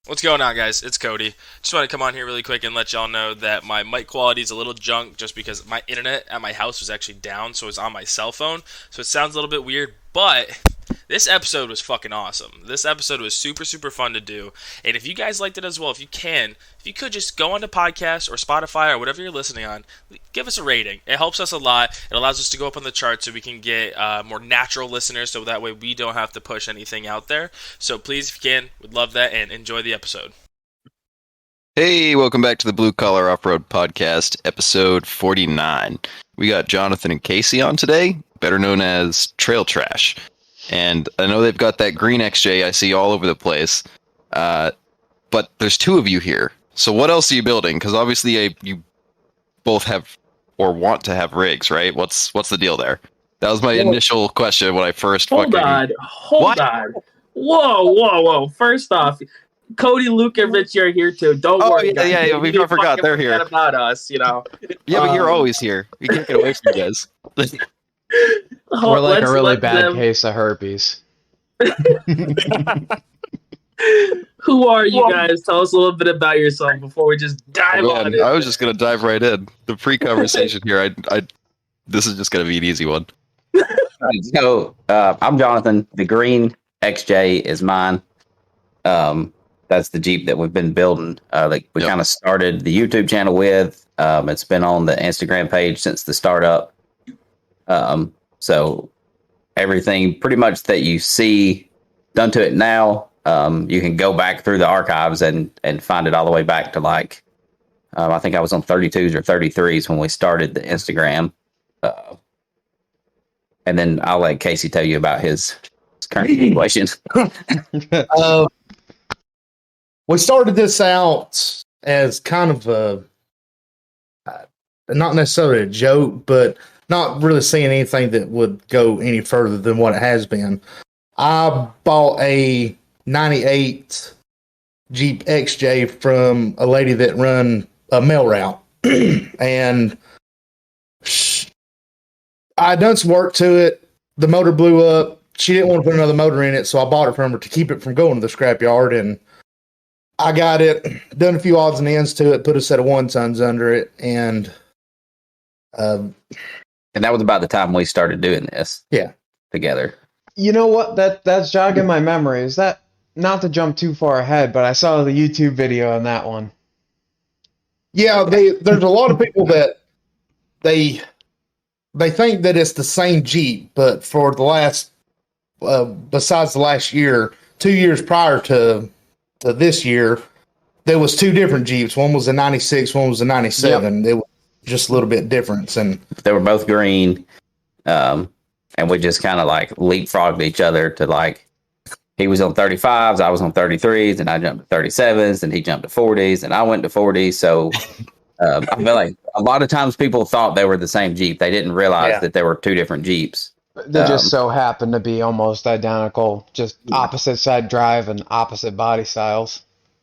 What's going on, guys? It's Cody. Just want to come on here really quick and let y'all know that my mic quality is a little junk just because my internet at my house was actually down, so it's on my cell phone. So it sounds a little bit weird, but this episode was fucking awesome. This episode was super, super fun to do. And if you guys liked it as well, if you could just go onto podcast or Spotify or whatever you're listening on, give us a rating. It helps us a lot. It allows us to go up on the chart so we can get more natural listeners, so that way we don't have to push anything out there. So please, if you can, would love that, and enjoy the episode. Hey, welcome back to the Blue Collar Off-Road Podcast, episode 49. We got Jonathan and Casey on today, better known as Trail Trash. And I know they've got that green XJ I see all over the place, but there's two of you here. So what else are you building? Because obviously you both have or want to have rigs, right? What's the deal there? That was my initial question when I first Hold on. Whoa. First off, Cody, Luke, and Rich are here too. Don't worry. Yeah, we forgot they're here. About us, you know. Yeah, but you're always here. We can't get away from you guys. We're like a really bad case of herpes. Who are you guys? Tell us a little bit about yourself before we just dive on it. I was just gonna dive right in. The pre-conversation here. This is just gonna be an easy one. So I'm Jonathan. The green XJ is mine. That's the Jeep that we've been building. We kind of started the YouTube channel with. It's been on the Instagram page since the startup. So everything pretty much that you see done to it now, you can go back through the archives and find it all the way back to I think I was on 32s or 33s when we started the Instagram. And then I'll let Casey tell you about his current situation. We started this out as kind of not necessarily a joke, but not really seeing anything that would go any further than what it has been. I bought a 98 Jeep XJ from a lady that run a mail route. And I done some work to it. The motor blew up. She didn't want to put another motor in it, so I bought it from her to keep it from going to the scrapyard. And I got it, done a few odds and ends to it, put a set of 1-tons under it, and that was about the time we started doing this. Yeah. Together. You know what? That's jogging my memory. Is that, not to jump too far ahead, but I saw the YouTube video on that one. Yeah, there's a lot of people that they think that it's the same Jeep, but for the last, besides the last year, 2 years prior to this year, there was two different Jeeps. One was a 96, one was a 97. Yep. It was just a little bit different. And they were both green. And we just kind of leapfrogged each other to he was on 35s, I was on 33s, and I jumped to 37s, and he jumped to 40s, and I went to 40s. So I feel like a lot of times people thought they were the same Jeep. They didn't realize that there were two different Jeeps. They just so happened to be almost identical, just opposite side drive and opposite body styles.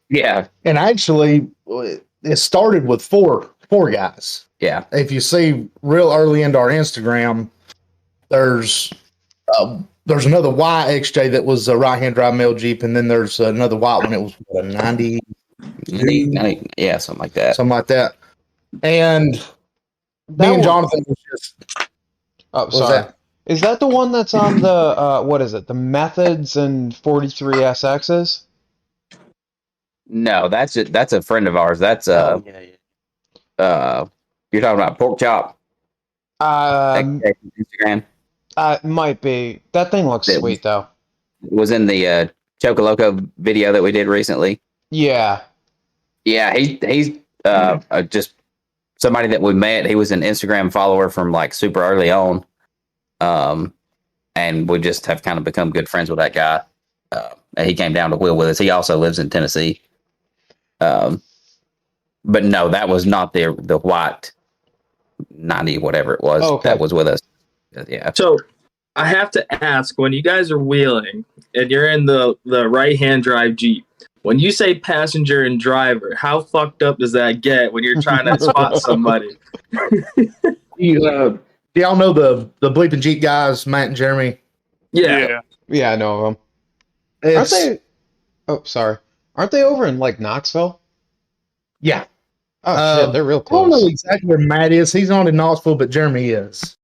Yeah. And actually, it started with four guys. Yeah. If you see real early into our Instagram, there's another Y XJ that was a right-hand drive male Jeep, and then there's another white one. It was a 90, yeah, something like that. Something like that. And me and Jonathan was just... Oh, sorry. Is that the one that's on the, what is it, the Methods and 43 SXs? No, that's a friend of ours. That's, you're talking about Pork Chop? Instagram? Might be. That thing looks sweet, though. It was in the Chocoloco video that we did recently. Yeah. Yeah, he's just somebody that we met. He was an Instagram follower from super early on. And we just have kind of become good friends with that guy. He came down to wheel with us. He also lives in Tennessee. But no, that was not the white 90, whatever it was, that was with us. Yeah. So I have to ask, when you guys are wheeling and you're in the right-hand drive Jeep, when you say passenger and driver, how fucked up does that get when you're trying to spot somebody? Do y'all know the bleeping Jeep guys, Matt and Jeremy? Yeah, I know of them. It's, Oh, sorry. Aren't they over in like Knoxville? Yeah. Oh shit, they're real I don't know close. exactly where Matt is. He's not in Knoxville, but Jeremy is.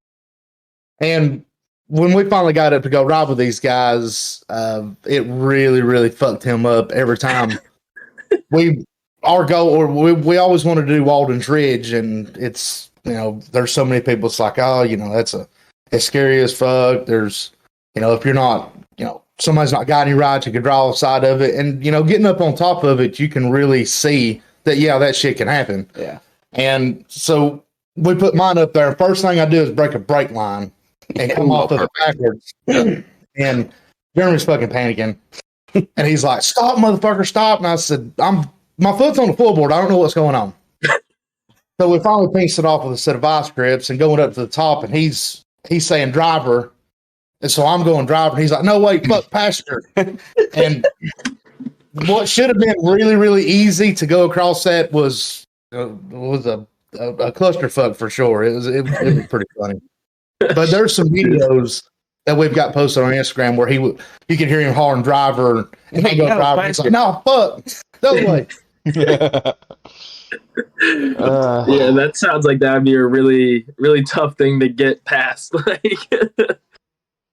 And when we finally got up to go ride with these guys, it really, really fucked him up every time. we always wanted to do Walden's Ridge, and it's there's so many people. It's like, oh, it's scary as fuck. There's if you're not somebody's not got any rides, you can draw off side of it, and getting up on top of it, you can really see that that shit can happen. Yeah. And so we put mine up there. First thing I do is break a brake line and come off of it backwards. And Jeremy's fucking panicking. And he's like, "Stop, motherfucker, stop." And I said, my foot's on the floorboard. I don't know what's going on. So we finally pieced it off with a set of vice grips and going up to the top, and he's saying driver. And so I'm going driver. And he's like, "No, wait, fuck, passenger." And what should have been really, really easy to go across that was a clusterfuck for sure. It was pretty funny. But there's some videos that we've got posted on Instagram where you could hear him hollering driver, and he goes driver. He's like, "No, fuck, no way." Yeah, that sounds like that'd be a really, really tough thing to get past.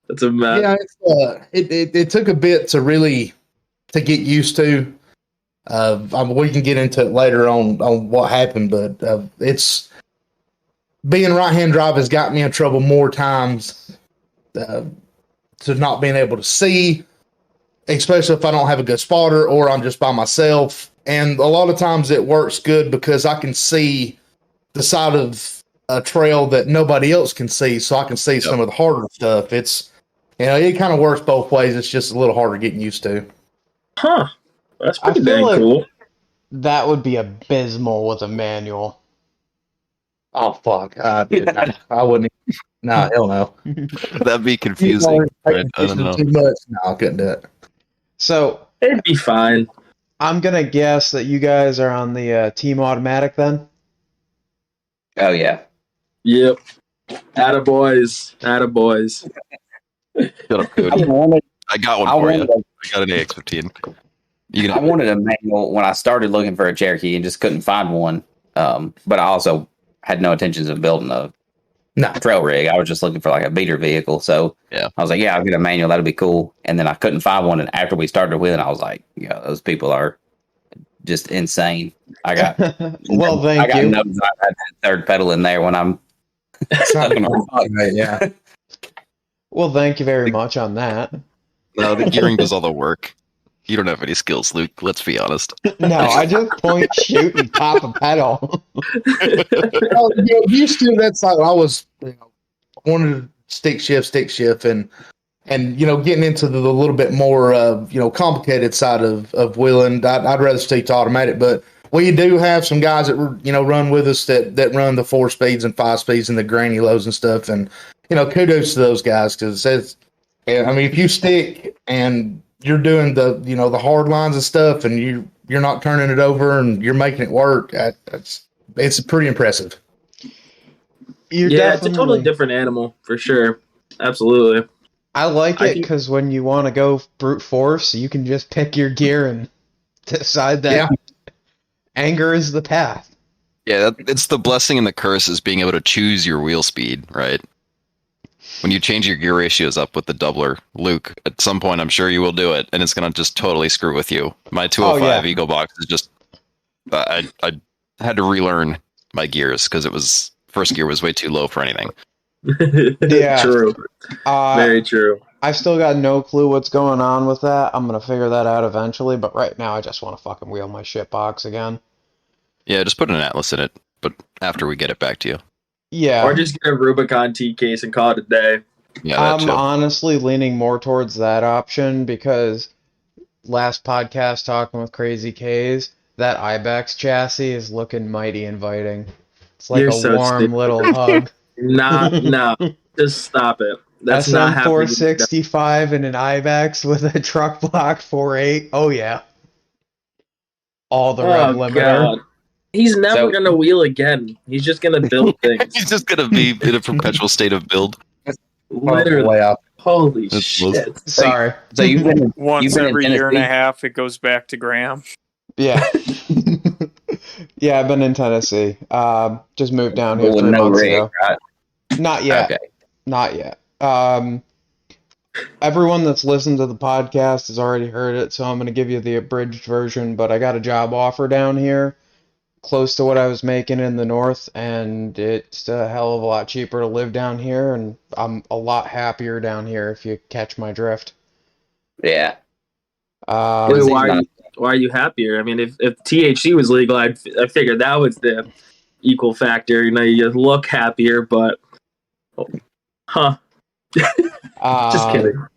That's a mess. Yeah, it took a bit to get used to. We can get into it later on what happened, but it's being right-hand drive has got me in trouble more times to not being able to see, especially if I don't have a good spotter or I'm just by myself. And a lot of times it works good because I can see the side of a trail that nobody else can see, so I can see some of the harder stuff. It's it kind of works both ways. It's just a little harder getting used to. Huh. That's I pretty feel dang like cool. that would be abysmal with a manual. Oh fuck! I wouldn't. No, hell no. That'd be confusing. Right? I don't know. Too much. No, I couldn't do it. So It'd be fine. I'm gonna guess that you guys are on the team automatic then. Oh yeah. Yep. Attaboys. Attaboys. Shut up, Cody. I got one for you. I got an AX-15. I wanted a manual when I started looking for a Cherokee and just couldn't find one. But I also had no intentions of building a trail rig. I was just looking for like a beater vehicle. So yeah, I was like, I'll get a manual. That'll be cool. And then I couldn't find one. And after we started wheeling, I was like, those people are just insane. I got well, thank you. I had that third pedal in there when I'm. Yeah. Well, thank you very much on that. No, the gearing does all the work. You don't have any skills, Luke. Let's be honest. No, I just point, shoot, and pop a pedal. Used to that's like I was wanted to stick shift, and getting into the little bit more complicated side of wheeling. I'd rather stick to automatic, but we do have some guys that run with us that run the 4 speeds and 5 speeds and the granny lows and stuff, and kudos to those guys because it says, if you stick and you're doing the hard lines and stuff, and you're not turning it over and you're making it work, it's pretty impressive. It's a totally different animal for sure. Absolutely. I like it because when you want to go brute force, you can just pick your gear and decide that anger is the path. Yeah, it's the blessing and the curse is being able to choose your wheel speed, right? When you change your gear ratios up with the doubler, Luke, at some point I'm sure you will do it, and it's going to just totally screw with you. My 205 Eagle box is just... I had to relearn my gears because first gear was way too low for anything. Yeah. True. Very true. I've still got no clue what's going on with that. I'm going to figure that out eventually, but right now I just want to fucking wheel my shit box again. Yeah, just put an Atlas in it, but after we get it back to you. Yeah. Or just get a Rubicon T case and call it a day. Yeah, I'm honestly leaning more towards that option because last podcast talking with Crazy K's, that Ibex chassis is looking mighty inviting. It's like a warm little hug. Nah, just stop it. That's not happening. SM465 and an Ibex with a truck block 4.8. Oh yeah. All the rev limiter. God. He's never gonna wheel again. He's just gonna build things. He's just gonna be in a perpetual state of build. Literally. Holy That's shit! Sorry. So you've been Once in every year and a Tennessee? half, it goes back to Graham. Yeah. Yeah, I've been in Tennessee. Just moved down here With 3 no months rig, ago. right? Not yet. Okay. Not yet. Everyone that's listened to the podcast has already heard it, so I'm going to give you the abridged version, but I got a job offer down here close to what I was making in the north, and it's a hell of a lot cheaper to live down here, and I'm a lot happier down here if you catch my drift. Yeah. Wait, Tennessee's why not. are you happier? I mean, if THC was legal, I figured that was the equal factor. You know, you just look happier, but huh? Just kidding. I'm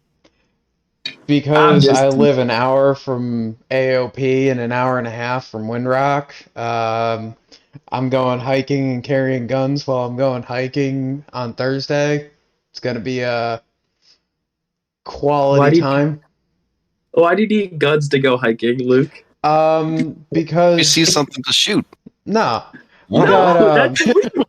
Because just I live an hour from AOP and an hour and a half from Windrock, I'm going hiking and carrying guns while I'm going hiking on Thursday. It's going to be a why quality do you time. why do you need guns to go hiking, Luke? You Because see something to shoot. no, we No, got that's illegal.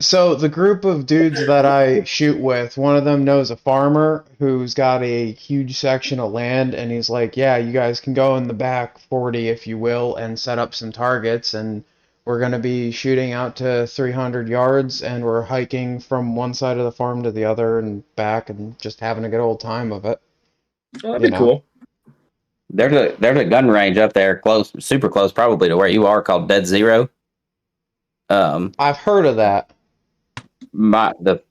So the group of dudes that I shoot with, one of them knows a farmer who's got a huge section of land, and he's like, "Yeah, you guys can go in the back 40 if you will, and set up some targets, and we're gonna be shooting out to 300 yards, and we're hiking from one side of the farm to the other and back, and just having a good old time of it." Oh, that'd You be know. cool. There's a gun range up there, close, super close, probably to where you are, called Dead Zero. I've heard of that. The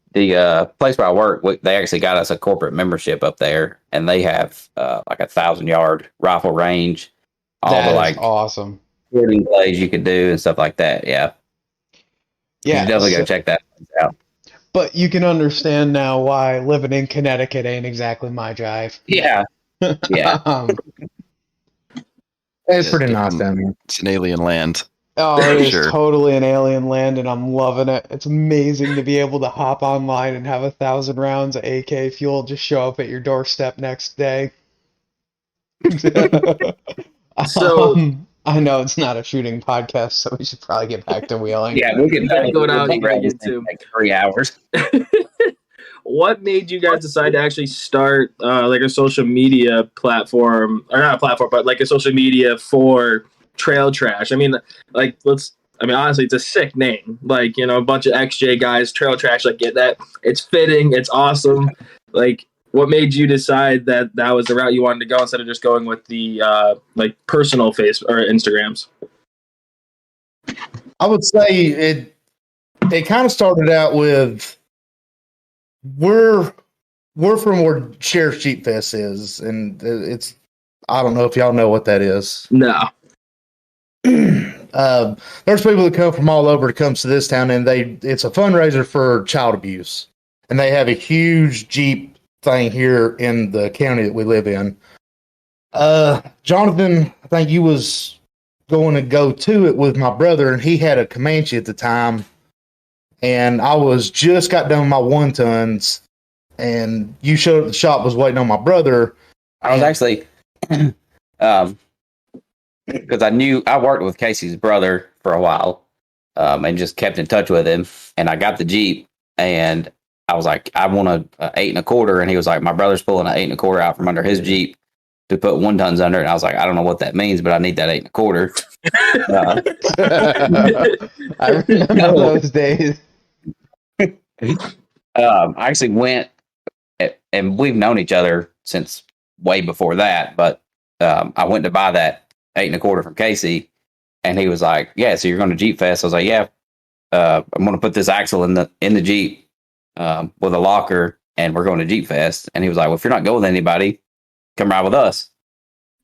place where I work, they actually got us a corporate membership up there, and they have like 1,000-yard rifle range, all the That is like awesome. sporting plays you could do and stuff like that. Yeah, you Yeah, definitely got to check that place out. but you can understand now why living in Connecticut ain't exactly my jive. Yeah, yeah. It's Yeah, pretty nice different- down here. It's an alien land. Oh, it is Sure. totally an alien land, and I'm loving it. It's amazing to be able to hop online and have 1,000 rounds of AK fuel just show up at your doorstep next day. So- I know it's not a shooting podcast, so we should probably get back to wheeling. Yeah, we can Go down to this YouTube. in like 3 hours. What made you guys decide to actually start like a social media platform, or not a platform, but like a social media for trail trash? I mean, like honestly, it's a sick name. Like, you know, a bunch of XJ guys, trail trash. Like, get that? It's fitting. It's awesome. Like, what made you decide that that was the route you wanted to go instead of just going with the like personal face or Instagrams? I would say it kind of started out with we're from where Sheriff's Jeep Fest is, and it's I don't know if y'all know what that is. No. There's people that come from all over to come to this town, and it's a fundraiser for child abuse, and they have a huge Jeep thing here in the county that we live in. Jonathan, I think you was going to go to it with my brother, and he had a Comanche at the time, and I was just got done with my 1 tons, and you showed up at the shop, was waiting on my brother. I was actually, because I worked with Casey's brother for a while, and just kept in touch with him. And I got the Jeep, and I was like, I want a 8 1/4, and he was like, my brother's pulling an 8 1/4 out from under his Jeep to put 1 tons under. And I was like, I don't know what that means, but I need that 8 1/4. I remember those days. I actually went, and we've known each other since way before that, but I went to buy that 8 1/4 from Casey, and he was like, "Yeah, so you're going to Jeep Fest?" I was like, "Yeah, I'm going to put this axle in the Jeep with a locker, and we're going to Jeep Fest." And he was like, "Well, if you're not going with anybody, come ride with us."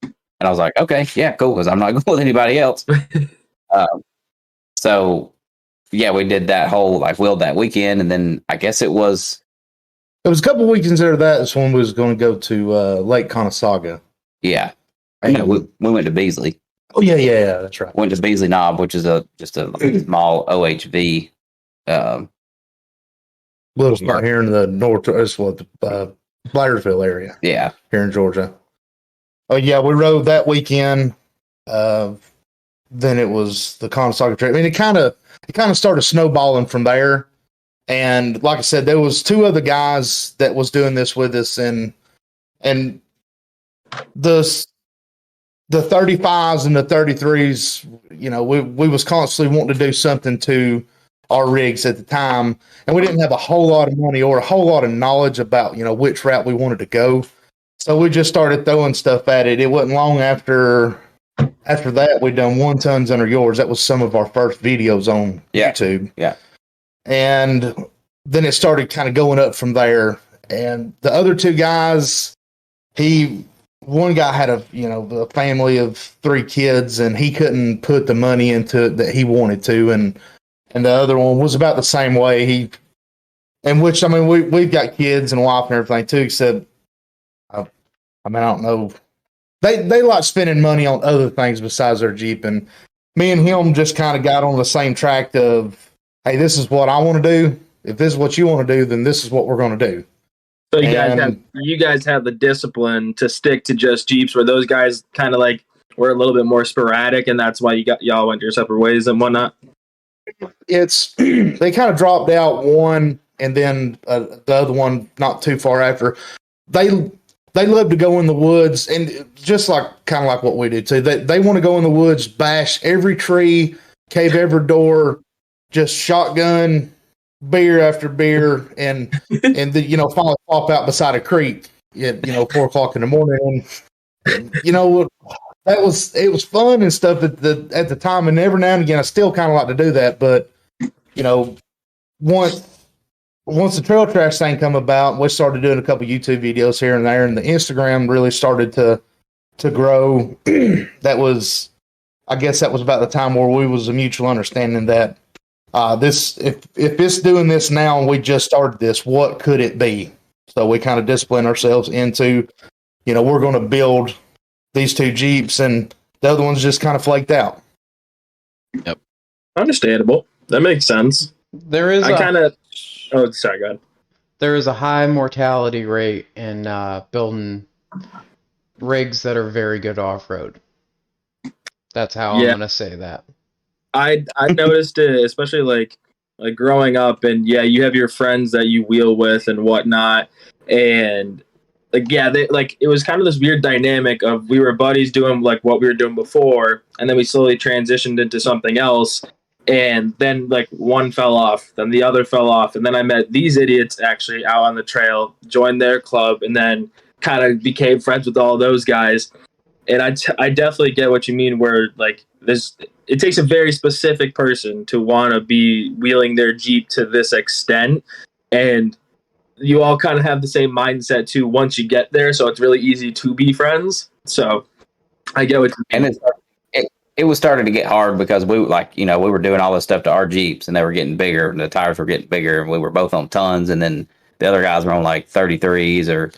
And I was like, "Okay, yeah, cool," because I'm not going with anybody else. So yeah, we did that whole wheeled that weekend, and then I guess it was a couple weekends after that is when we was going to go to Lake Conasauga. yeah. No, we went to Beasley. Oh yeah, that's right. Went to Beasley Knob, which is just a small OHV. Little spot here in the north, the Blairsville area. Yeah, here in Georgia. Oh yeah, we rode that weekend. Then it was the Conasauga trip. I mean, it kind of started snowballing from there. And like I said, there was two other guys that was doing this with us, and the 35s and the 33s, we was constantly wanting to do something to our rigs at the time, and we didn't have a whole lot of money or a whole lot of knowledge about, which route we wanted to go. So we just started throwing stuff at it. It wasn't long after that we done 1 tons under yours. That was some of our first videos on YouTube. Yeah. And then it started kind of going up from there. And the other two guys, one guy had a family of 3 kids, and he couldn't put the money into it that he wanted to, and the other one was about the same way. We've got kids and a wife and everything too, except I don't know. They like spending money on other things besides their Jeep, and me and him just kind of got on the same track of, hey, this is what I want to do. If this is what you want to do, then this is what we're going to do. So you guys have the discipline to stick to just Jeeps, where those guys kind of like were a little bit more sporadic, and that's why y'all went your separate ways and whatnot. It's they kind of dropped out one, and then the other one not too far after. They love to go in the woods, and just kind of like what we do too. They want to go in the woods, bash every tree, cave every door, just shotgun beer after beer, and finally pop out beside a creek at 4:00 in the morning. And it was fun and stuff at the time, and every now and again I still kind of like to do that. But once the trail trash thing come about, we started doing a couple YouTube videos here and there, and the Instagram really started to grow. I guess that was about the time where we was a mutual understanding that if it's doing this now and we just started this, what could it be? So we kind of disciplined ourselves into, we're going to build these 2 Jeeps, and the other ones just kind of flaked out. Yep. Understandable. That makes sense. There is Oh, sorry, go ahead. There is a high mortality rate in building rigs that are very good off-road. That's how I'm going to say that. I noticed it, especially like growing up, and you have your friends that you wheel with and whatnot, and it was kind of this weird dynamic of we were buddies doing like what we were doing before, and then we slowly transitioned into something else, and then like one fell off, then the other fell off, and then I met these idiots actually out on the trail, joined their club, and then kind of became friends with all those guys. And I definitely get what you mean, where like it takes a very specific person to want to be wheeling their Jeep to this extent, and you all kind of have the same mindset too once you get there, so it's really easy to be friends. So I get what you mean. And it was starting to get hard because we were doing all this stuff to our Jeeps, and they were getting bigger, and the tires were getting bigger, and we were both on tons, and then the other guys were on like 33s or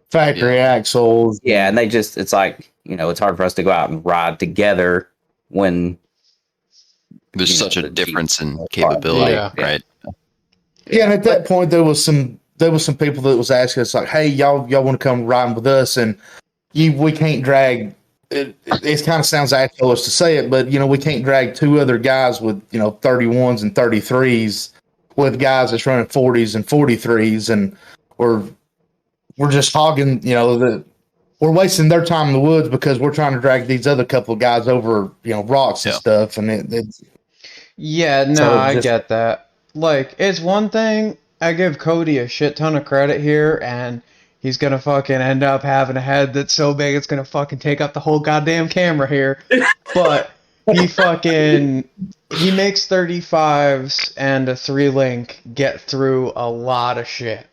factory axles. Yeah, and it's like, it's hard for us to go out and ride together when there's such a difference in capability, right? Yeah, and at that point there was some people that was asking us like, "Hey, y'all want to come riding with us?" And we can't drag. It kind of sounds assholish to say it, but we can't drag 2 other guys with 31s and 33s with guys that's running 40s and 43s, and we're just hogging. We're wasting their time in the woods because we're trying to drag these other couple of guys over rocks and stuff, and it's. Yeah, no, I get that. Like, it's one thing, I give Cody a shit ton of credit here, and he's gonna fucking end up having a head that's so big it's gonna fucking take up the whole goddamn camera here. But he makes 35s and a 3-link get through a lot of shit.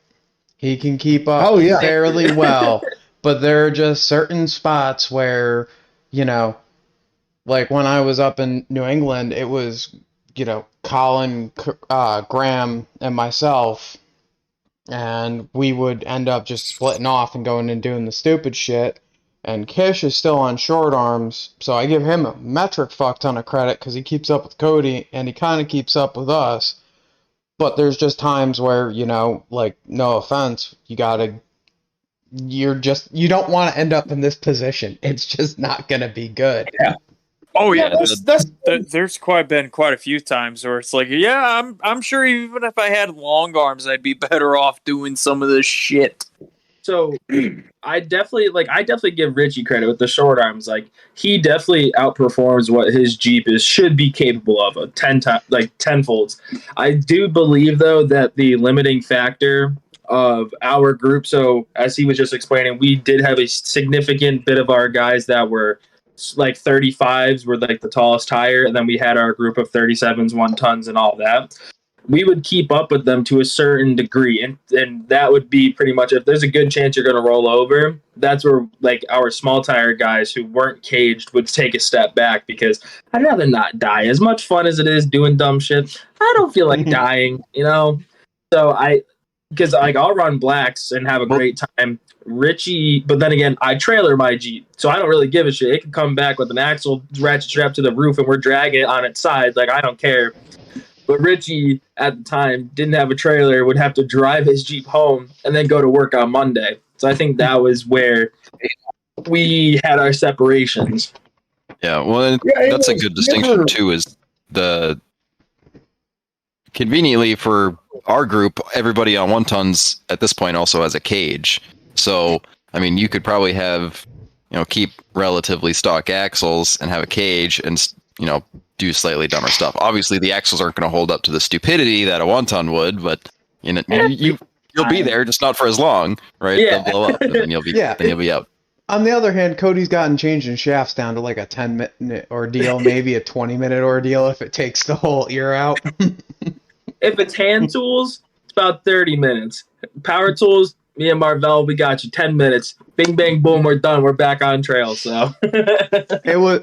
He can keep up fairly well, but there are just certain spots where, like when I was up in New England, it was, Colin, Graham, and myself, and we would end up just splitting off and going and doing the stupid shit. And Kish is still on short arms, so I give him a metric fuck ton of credit because he keeps up with Cody, and he kind of keeps up with us. But there's just times where, like, no offense, you don't want to end up in this position. It's just not going to be good. Yeah. Oh yeah, that's there's been quite a few times where it's like, yeah, I'm sure even if I had long arms, I'd be better off doing some of this shit. So I definitely give Richie credit with the short arms. Like he definitely outperforms what his Jeep should be capable of, tenfolds. I do believe though that the limiting factor of our group. So as he was just explaining, we did have a significant bit of our guys that were like 35s were like the tallest tire, and then we had our group of 37s, 1 tons, and all that. We would keep up with them to a certain degree, and that would be pretty much if there's a good chance you're going to roll over. That's where like our small tire guys who weren't caged would take a step back, because I'd rather not die. As much fun as it is doing dumb shit, I don't feel like dying, you know. So because like I'll run blacks and have a great time. Richie, but then again, I trailer my Jeep, so I don't really give a shit. It can come back with an axle ratchet strap to the roof, and we're dragging it on its side. Like I don't care. But Richie, at the time, didn't have a trailer, would have to drive his Jeep home and then go to work on Monday. So I think that was where we had our separations. Yeah, well, that's a good distinction, too, is the... Conveniently for our group, everybody on 1 tons at this point also has a cage. So, I mean, you could probably have, keep relatively stock axles and have a cage and, do slightly dumber stuff. Obviously, the axles aren't going to hold up to the stupidity that a 1 ton would, but you'll be there, just not for as long, right? Yeah. They'll blow up, and then you'll be out. On the other hand, Cody's gotten changing shafts down to like a 10-minute ordeal, maybe a 20-minute ordeal if it takes the whole ear out. If it's hand tools, it's about 30 minutes. Power tools, me and Marvell, we got you 10 minutes. Bing, bang, boom, we're done. We're back on trail. So it was.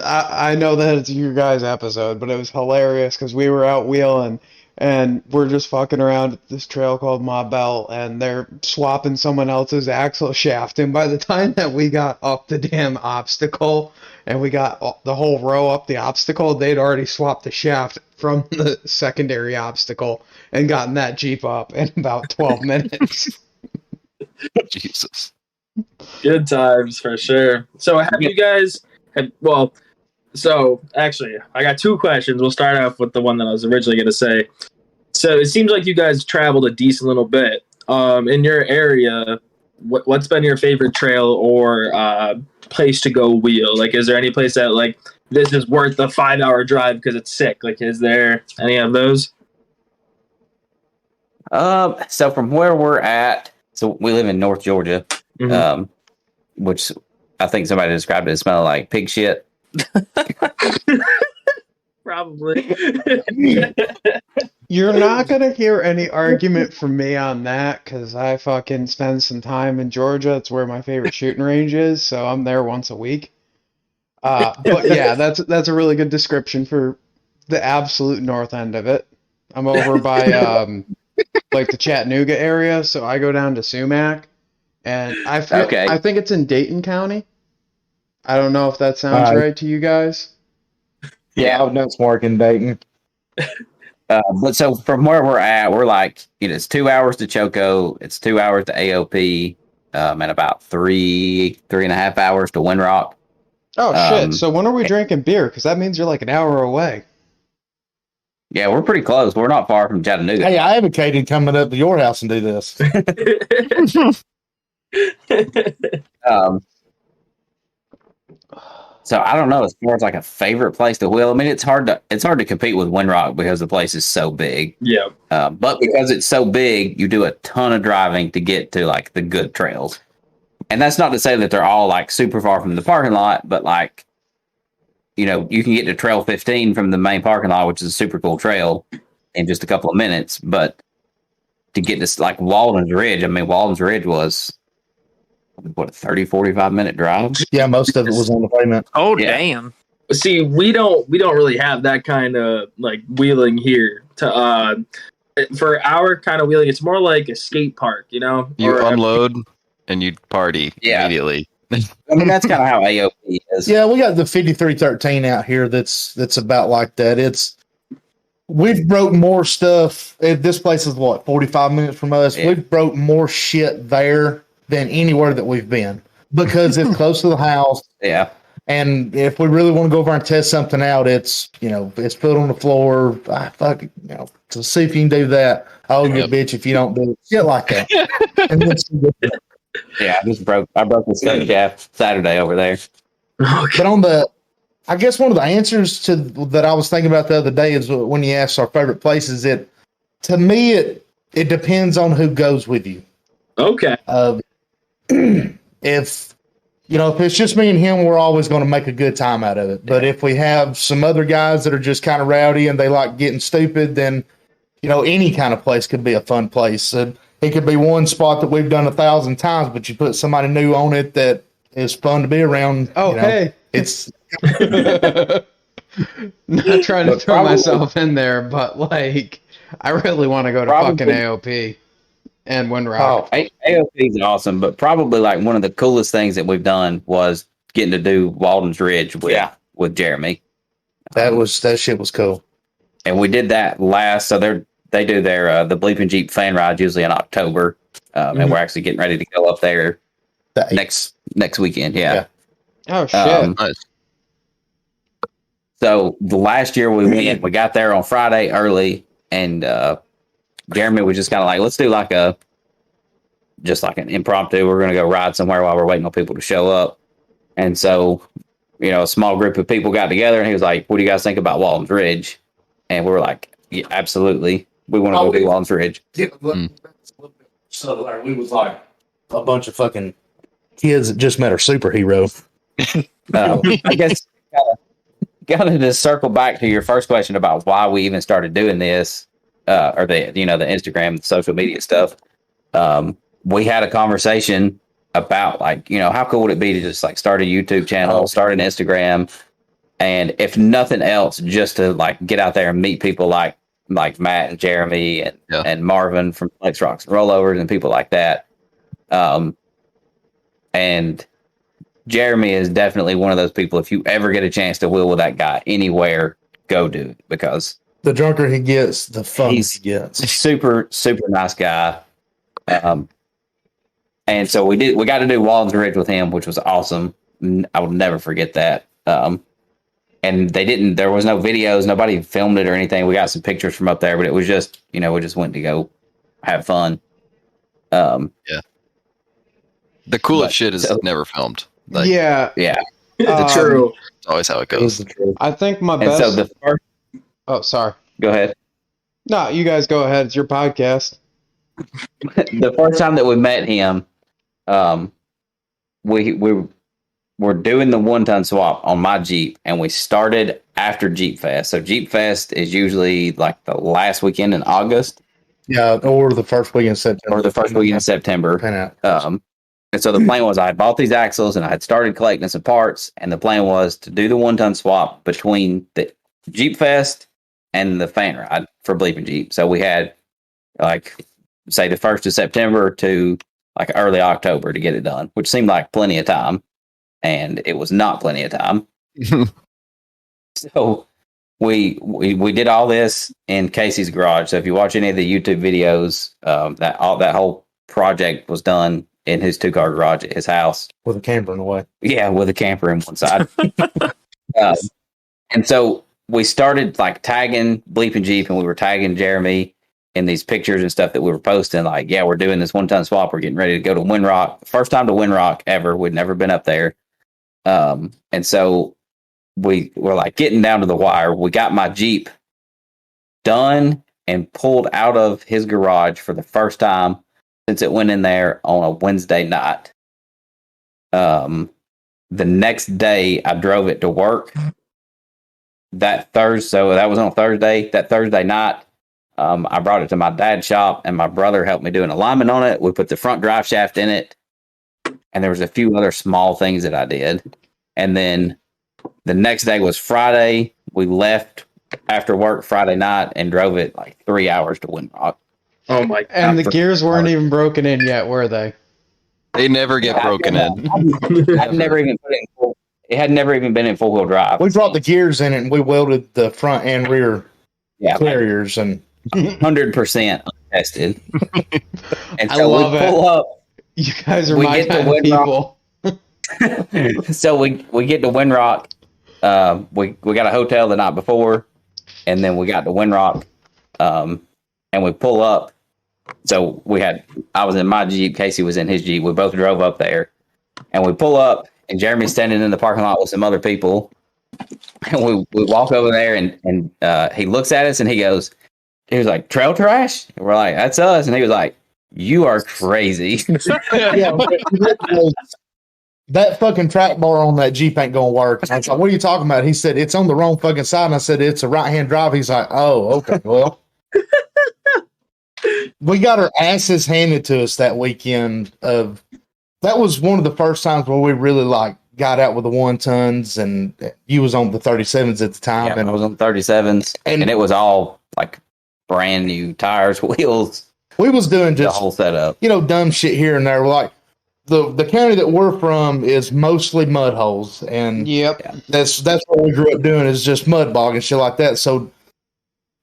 I know that it's your guys' episode, but it was hilarious because we were out wheeling and we're just fucking around at this trail called Ma Bell, and they're swapping someone else's axle shaft. And by the time that we got up the damn obstacle and we got the whole row up the obstacle, they'd already swapped the shaft from the secondary obstacle and gotten that Jeep up in about 12 minutes. Jesus. Good times for sure. So have you guys... So actually, I got 2 questions. We'll start off with the one that I was originally going to say. So it seems like you guys traveled a decent little bit. In your area, what's been your favorite trail or place to go wheel? Like, is there any place that like this is worth the 5-hour drive because it's sick? Like, is there any of those? So from where we're at, so we live in North Georgia, which I think somebody described it as smelling like pig shit. Probably. You're not going to hear any argument from me on that because I fucking spend some time in Georgia. It's where my favorite shooting range is, so I'm there once a week. But yeah, that's a really good description for the absolute north end of it. I'm over by like the Chattanooga area, so I go down to Sumac, and I think it's in Dayton County. I don't know if that sounds right to you guys. Yeah, I've done some work in Dayton. But so from where we're at, we're like, it's 2 hours to Choco, it's 2 hours to AOP, and about 3.5 hours to Windrock. Oh shit! So when are we drinking beer? Because that means you're like an hour away. Yeah, we're pretty close. We're not far from Chattanooga. Hey, I advocated coming up to your house and do this. So I don't know, as far as like a favorite place to wheel. I mean, it's hard to compete with Windrock because the place is so big. Yeah. But because it's so big, you do a ton of driving to get to like the good trails. And that's not to say that they're all like super far from the parking lot, but like, you can get to Trail 15 from the main parking lot, which is a super cool trail, in just a couple of minutes. But to get to like Walden's Ridge, I mean, Walden's Ridge was a 30, 45 minute drive. Yeah, most of it was on the pavement. Oh, yeah. Damn. See, we don't really have that kind of like wheeling here. For our kind of wheeling, it's more like a skate park, You unload and you party immediately. I mean, that's kind of how AOP is. Yeah, we got the 5313 out here that's about like that. We've broke more stuff. This place is 45 minutes from us. Yeah. We've broke more shit there than anywhere that we've been because it's close to the house. Yeah. And if we really want to go over and test something out, it's it's put on the floor. Fuck it, to see if you can do that. Oh, you bitch if you don't do it. Shit like that. And then Yeah, I broke the skate shaft Saturday over there. but I guess one of the answers to that I was thinking about the other day is when you asked our favorite places. To me it depends on who goes with you. Okay. If if it's just me and him, we're always going to make a good time out of it. But if we have some other guys that are just kind of rowdy and they like getting stupid, then any kind of place could be a fun place. It could be one spot that we've done 1,000 times, but you put somebody new on it that is fun to be around. Oh, hey. It's not trying to throw myself in there, but like, I really want to go to fucking AOP and Windrock. Oh, AOP is awesome, but probably like one of the coolest things that we've done was getting to do Walden's Ridge with Jeremy. That shit was cool. And we did that last. So they do their the Bleeping Jeep fan ride usually in October, and we're actually getting ready to go up there next weekend. Yeah. Oh shit! Nice. So the last year we went, we got there on Friday early, and Jeremy was just kind of like, let's do like an impromptu. We're going to go ride somewhere while we're waiting on people to show up. And so, a small group of people got together, and he was like, what do you guys think about Walden's Ridge? And we were like, yeah, absolutely. We want to go do Walden's Ridge. So we was like a bunch of fucking kids that just met our superhero. I guess got to just circle back to your first question about why we even started doing this, or the Instagram, the social media stuff. We had a conversation about like, how cool would it be to just like start a YouTube channel, start an Instagram, and if nothing else, just to like get out there and meet people like Matt and Jeremy and Marvin from Flex Rocks and Rollovers and people like that. And Jeremy is definitely one of those people. If you ever get a chance to wheel with that guy anywhere, go do it, because the drunker he gets, the fun he gets. Super, super nice guy. And so we got to do Walden's Ridge with him, which was awesome. I will never forget that. And there was no videos, nobody filmed it or anything. We got some pictures from up there, but it was just, we just went to go have fun. The coolest shit is never filmed. Like, yeah. True. It's always how it goes. I think my And best. so the first, Oh, sorry. go ahead. No, you guys go ahead. It's your podcast. The first time that we met him, we were doing the 1-ton swap on my Jeep, and we started after Jeep Fest. So Jeep Fest is usually like the last weekend in August. Yeah, or the first weekend in September. Or the first weekend in September. And so the plan was I had bought these axles and I had started collecting some parts, and the plan was to do the 1-ton swap between the Jeep Fest and the fan ride for Bleeping Jeep. So we had like, say, the 1st of September to like early October to get it done, which seemed like plenty of time. And it was not plenty of time. So we did all this in Casey's garage. So if you watch any of the YouTube videos, that whole project was done in his 2-car garage at his house with a camper in the way. Yeah, with a camper in one side. And so we started like tagging Bleeping Jeep, and we were tagging Jeremy in these pictures and stuff that we were posting. Like, yeah, we're doing this 1-ton swap. We're getting ready to go to Windrock. First time to Windrock ever. We'd never been up there. And so we were like getting down to the wire. We got my Jeep done and pulled out of his garage for the first time since it went in there on a Wednesday night. The next day I drove it to work that Thursday. So that was on Thursday. That Thursday night, I brought it to my dad's shop, and my brother helped me do an alignment on it. We put the front drive shaft in it, and there was a few other small things that I did. And then the next day was Friday. We left after work Friday night and drove it like 3 hours to Windrock. Oh my God. And the gears weren't even broken in yet, were they? They never get broken in. I'd never even put it in full. It had never even been in four-wheel drive. We brought the gears in it, and we welded the front and rear carriers, and 100% untested. And I love we pull up. You guys are We my get to kind of Windrock. people. So we get to Windrock. We got a hotel the night before, and then we got to Windrock, and we pull up. So I was in my Jeep, Casey was in his Jeep. We both drove up there, and we pull up, and Jeremy's standing in the parking lot with some other people, and we walk over there, and he looks at us, and he was like, "Trail trash?" And we're like, "That's us," and he was like, "You are crazy." Yeah, that fucking track bar on that Jeep ain't gonna work. And I was like, "What are you talking about?" He said, "It's on the wrong fucking side." And I said, "It's a right-hand drive." He's like, "Oh, okay, well." We got our asses handed to us that weekend. That was one of the first times where we really like got out with the 1-tons, and you was on the 37s at the time. Yeah, and I was on 37s, and it was all like brand new tires, wheels. We was doing The just whole setup. dumb shit here and there. Like the county that we're from is mostly mud holes, and Yep. that's what we grew up doing, is just mud bog and shit like that. So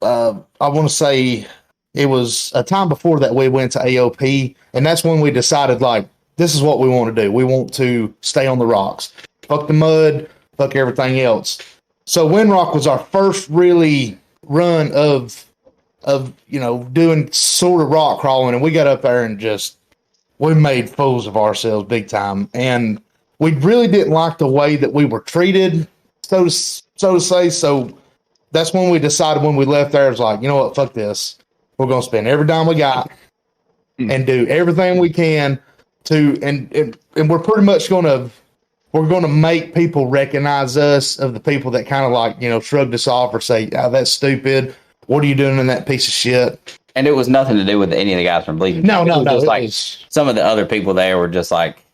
I want to say it was a time before that we went to AOP, and that's when we decided, like, this is what we want to do. We want to stay on the rocks. Fuck the mud, fuck everything else. So Windrock was our first really run of doing sort of rock crawling, and we got up there and we made fools of ourselves big time. And we really didn't like the way that we were treated, so to say. So that's when we decided, when we left there, it was like, you know what, fuck this. We're going to spend every dime we got and do everything we can to, and we're pretty much we're going to make people recognize us, of the people that kind of like, shrugged us off or say, "Oh, that's stupid. What are you doing in that piece of shit?" And it was nothing to do with any of the guys from Bleeding. No. Just it like was- some of the other people there were just like,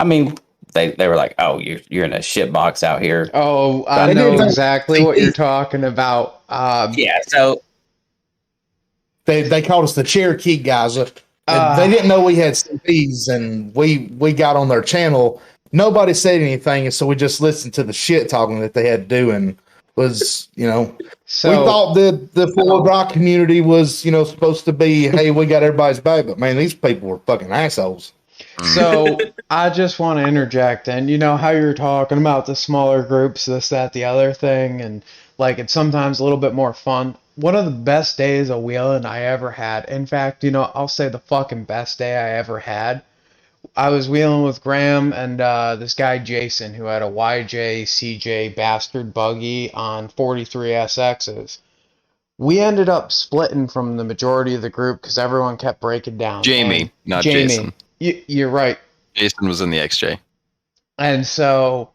I mean, they were like, "Oh, you're in a shit box out here." Oh, I They know didn't- exactly what you're talking about. Yeah. So They called us the Cherokee guys. And they didn't know we had CPs, and we got on their channel. Nobody said anything, and so we just listened to the shit talking that they had to do, and was, So we thought that the Floyd Rock community was, supposed to be, hey, we got everybody's back, but man, these people were fucking assholes. So I just want to interject, and you know how you're talking about the smaller groups, this, that, the other thing, and like it's sometimes a little bit more fun. One of the best days of wheeling I ever had, in fact, I'll say the fucking best day I ever had. I was wheeling with Graham and this guy Jason, who had a YJ CJ bastard buggy on 43 SXs. We ended up splitting from the majority of the group because everyone kept breaking down. Jamie, And not Jamie, Jason. You're right. Jason was in the XJ. And so,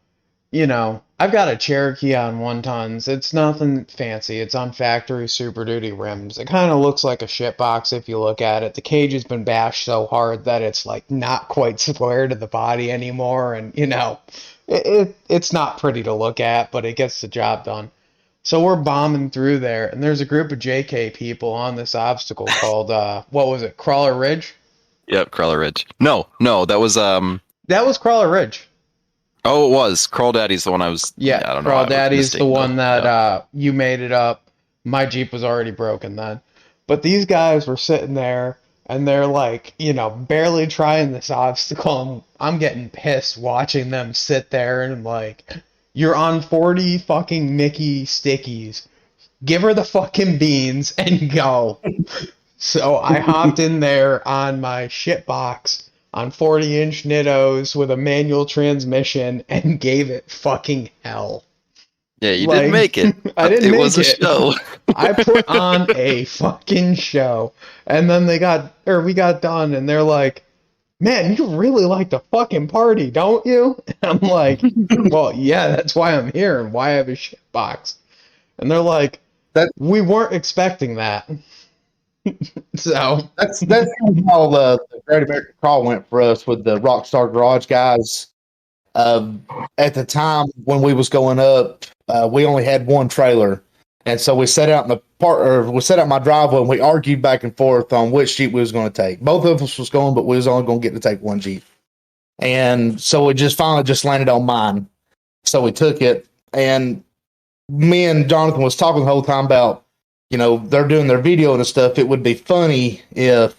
I've got a Cherokee on 1-tons. It's nothing fancy. It's on factory Super Duty rims. It kind of looks like a shitbox if you look at it. The cage has been bashed so hard that it's like not quite square to the body anymore. And, it's not pretty to look at, but it gets the job done. So we're bombing through there, and there's a group of JK people on this obstacle called, what was it, Crawler Ridge? Yep, Crawler Ridge. No, that was That was Crawler Ridge. Oh, it was. Crawl Daddy's the one I was. Yeah, I don't know. Crawl I was Daddy's the mistaken, one though. that Yeah. you made it up. My Jeep was already broken then. But these guys were sitting there, and they're like, barely trying this obstacle. And I'm getting pissed watching them sit there and like, you're on 40 fucking Mickey stickies. Give her the fucking beans and go. So I hopped in there on my shit box on 40-inch Nittos with a manual transmission and gave it fucking hell. Yeah, you Like, did make it. I didn't It make was a it. show. I put on a fucking show. And then we got done and they're like, "Man, you really like to fucking party, don't you?" And I'm like, "Well, yeah, that's why I'm here and why I have a shit box." And they're like, "We weren't expecting that." So That's how the Great American Crawl went for us with the Rockstar Garage guys. At the time when we was going up, we only had one trailer, and so we set out we set out my driveway, and we argued back and forth on which Jeep we was going to take. Both of us was going, but we was only going to get to take one Jeep, and so we just finally just landed on mine. So we took it, and me and Jonathan was talking the whole time about, they're doing their video and stuff. It would be funny if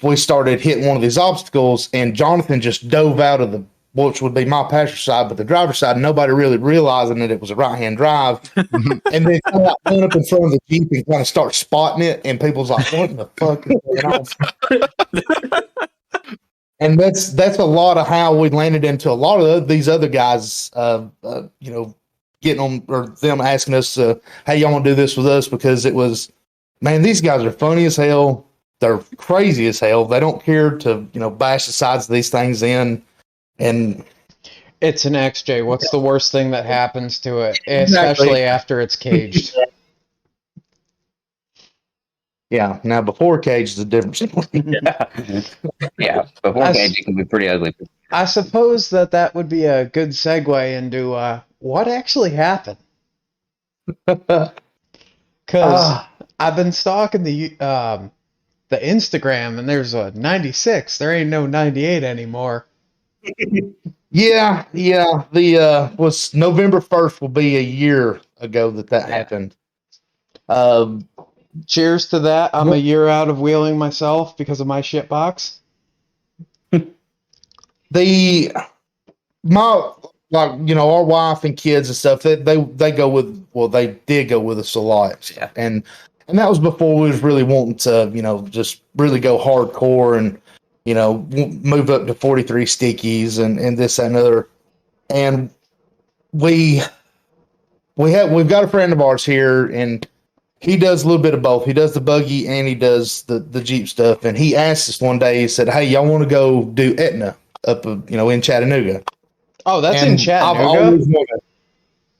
we started hitting one of these obstacles and Jonathan just dove out of which would be my passenger side, but the driver's side, nobody really realizing that it was a right-hand drive. And then kind of run up in front of the Jeep and kind of start spotting it, and people's like, what in the fuck is going on? And that's a lot of how we landed into a lot of these other guys, getting on, or them asking us, hey, y'all want to do this with us? Because it was, man, these guys are funny as hell. They're crazy as hell. They don't care to, bash the sides of these things in. And It's an XJ. What's the worst thing that happens to it, Exactly. especially after it's caged? yeah, now before cage is a different story. Yeah, before As- cage, it can be pretty ugly. I suppose that would be a good segue into what actually happened. Because I've been stalking the Instagram, and there's a 96. There ain't no 98 anymore. Yeah. The was November 1st will be a year ago that happened. Cheers to that. I'm a year out of wheeling myself because of my shit box. Our wife and kids and stuff, they go with, well, they did go with us a lot. Yeah. And that was before we was really wanting to, just really go hardcore and, move up to 43 stickies and this and other. And we've got a friend of ours here, and he does a little bit of both. He does the buggy and he does the Jeep stuff. And he asked us one day, he said, hey, y'all want to go do Etna up, in Chattanooga? Oh, that's And in Chattanooga?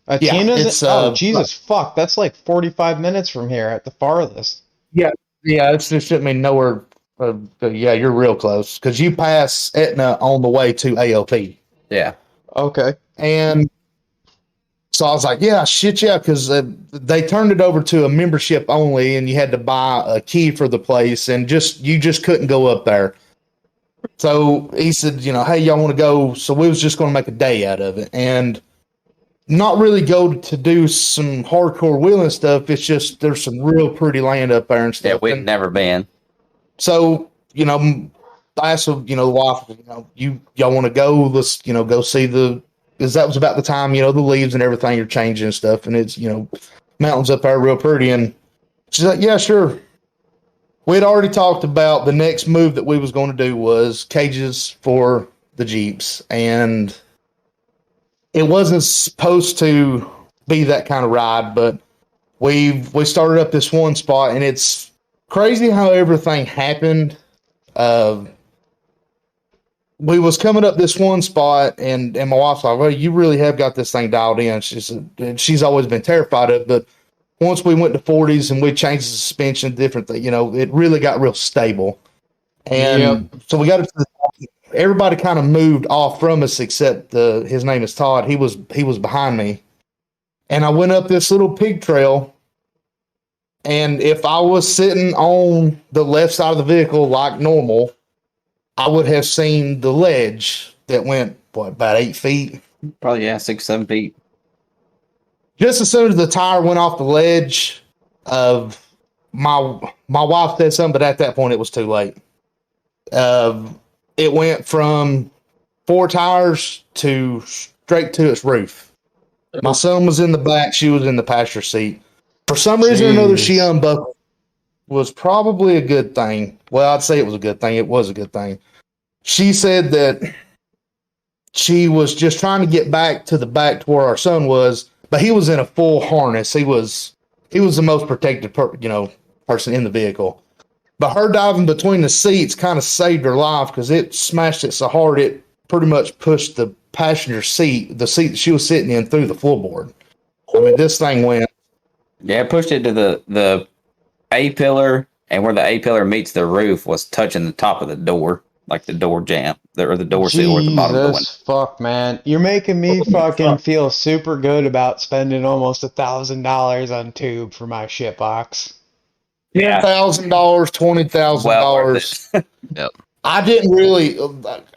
it's, Jesus fuck. That's like 45 minutes from here at the farthest. Yeah, it's just, nowhere. Yeah, you're real close because you pass Etna on the way to ALP. Yeah. Okay. And so I was like, yeah, shit, yeah, because they turned it over to a membership only, and you had to buy a key for the place, and you just couldn't go up there. So he said, hey, y'all want to go? So we was just going to make a day out of it, and not really go to do some hardcore wheeling stuff. It's just there's some real pretty land up there and stuff. Yeah, we've never been. So, I asked the wife, y'all want to go? Let's, go see because that was about the time, the leaves and everything are changing and stuff. And it's, mountains up there real pretty. And she's like, yeah, sure. We had already talked about the next move that we was going to do was cages for the Jeeps. And it wasn't supposed to be that kind of ride, but we started up this one spot, and it's crazy how everything happened. We was coming up this one spot, and my wife's like, well, you really have got this thing dialed in. She said, and she's always been terrified of it, but once we went to 40s and we changed the suspension, different thing, it really got real stable. And so we got it to the top. Everybody kind of moved off from us except his name is Todd. He was behind me. And I went up this little pig trail. And if I was sitting on the left side of the vehicle like normal, I would have seen the ledge that went, about 8 feet? Probably, yeah, 6, 7 feet. Just as soon as the tire went off the ledge, of my wife said something, but at that point it was too late. It went from 4 tires to straight to its roof. My son was in the back. She was in the passenger seat. For some reason or another, she unbuckled. Was probably a good thing. Well, I'd say it was a good thing. It was a good thing. She said that she was just trying to get back to where our son was, but he was in a full harness. He was the most protected person in the vehicle. But her diving between the seats kind of saved her life because it smashed it so hard it pretty much pushed the passenger seat, the seat that she was sitting in, through the floorboard. I mean, this thing went. Yeah, it pushed it to the A pillar, and where the A pillar meets the roof was touching the top of the door, like the door jamb, or the door seal at the bottom of the window. Jesus fuck, man. You're making me fucking feel super good about spending almost $1,000 on tube for my shit box. Yeah. $1,000, $20,000. Well worth it. Yep. I didn't really.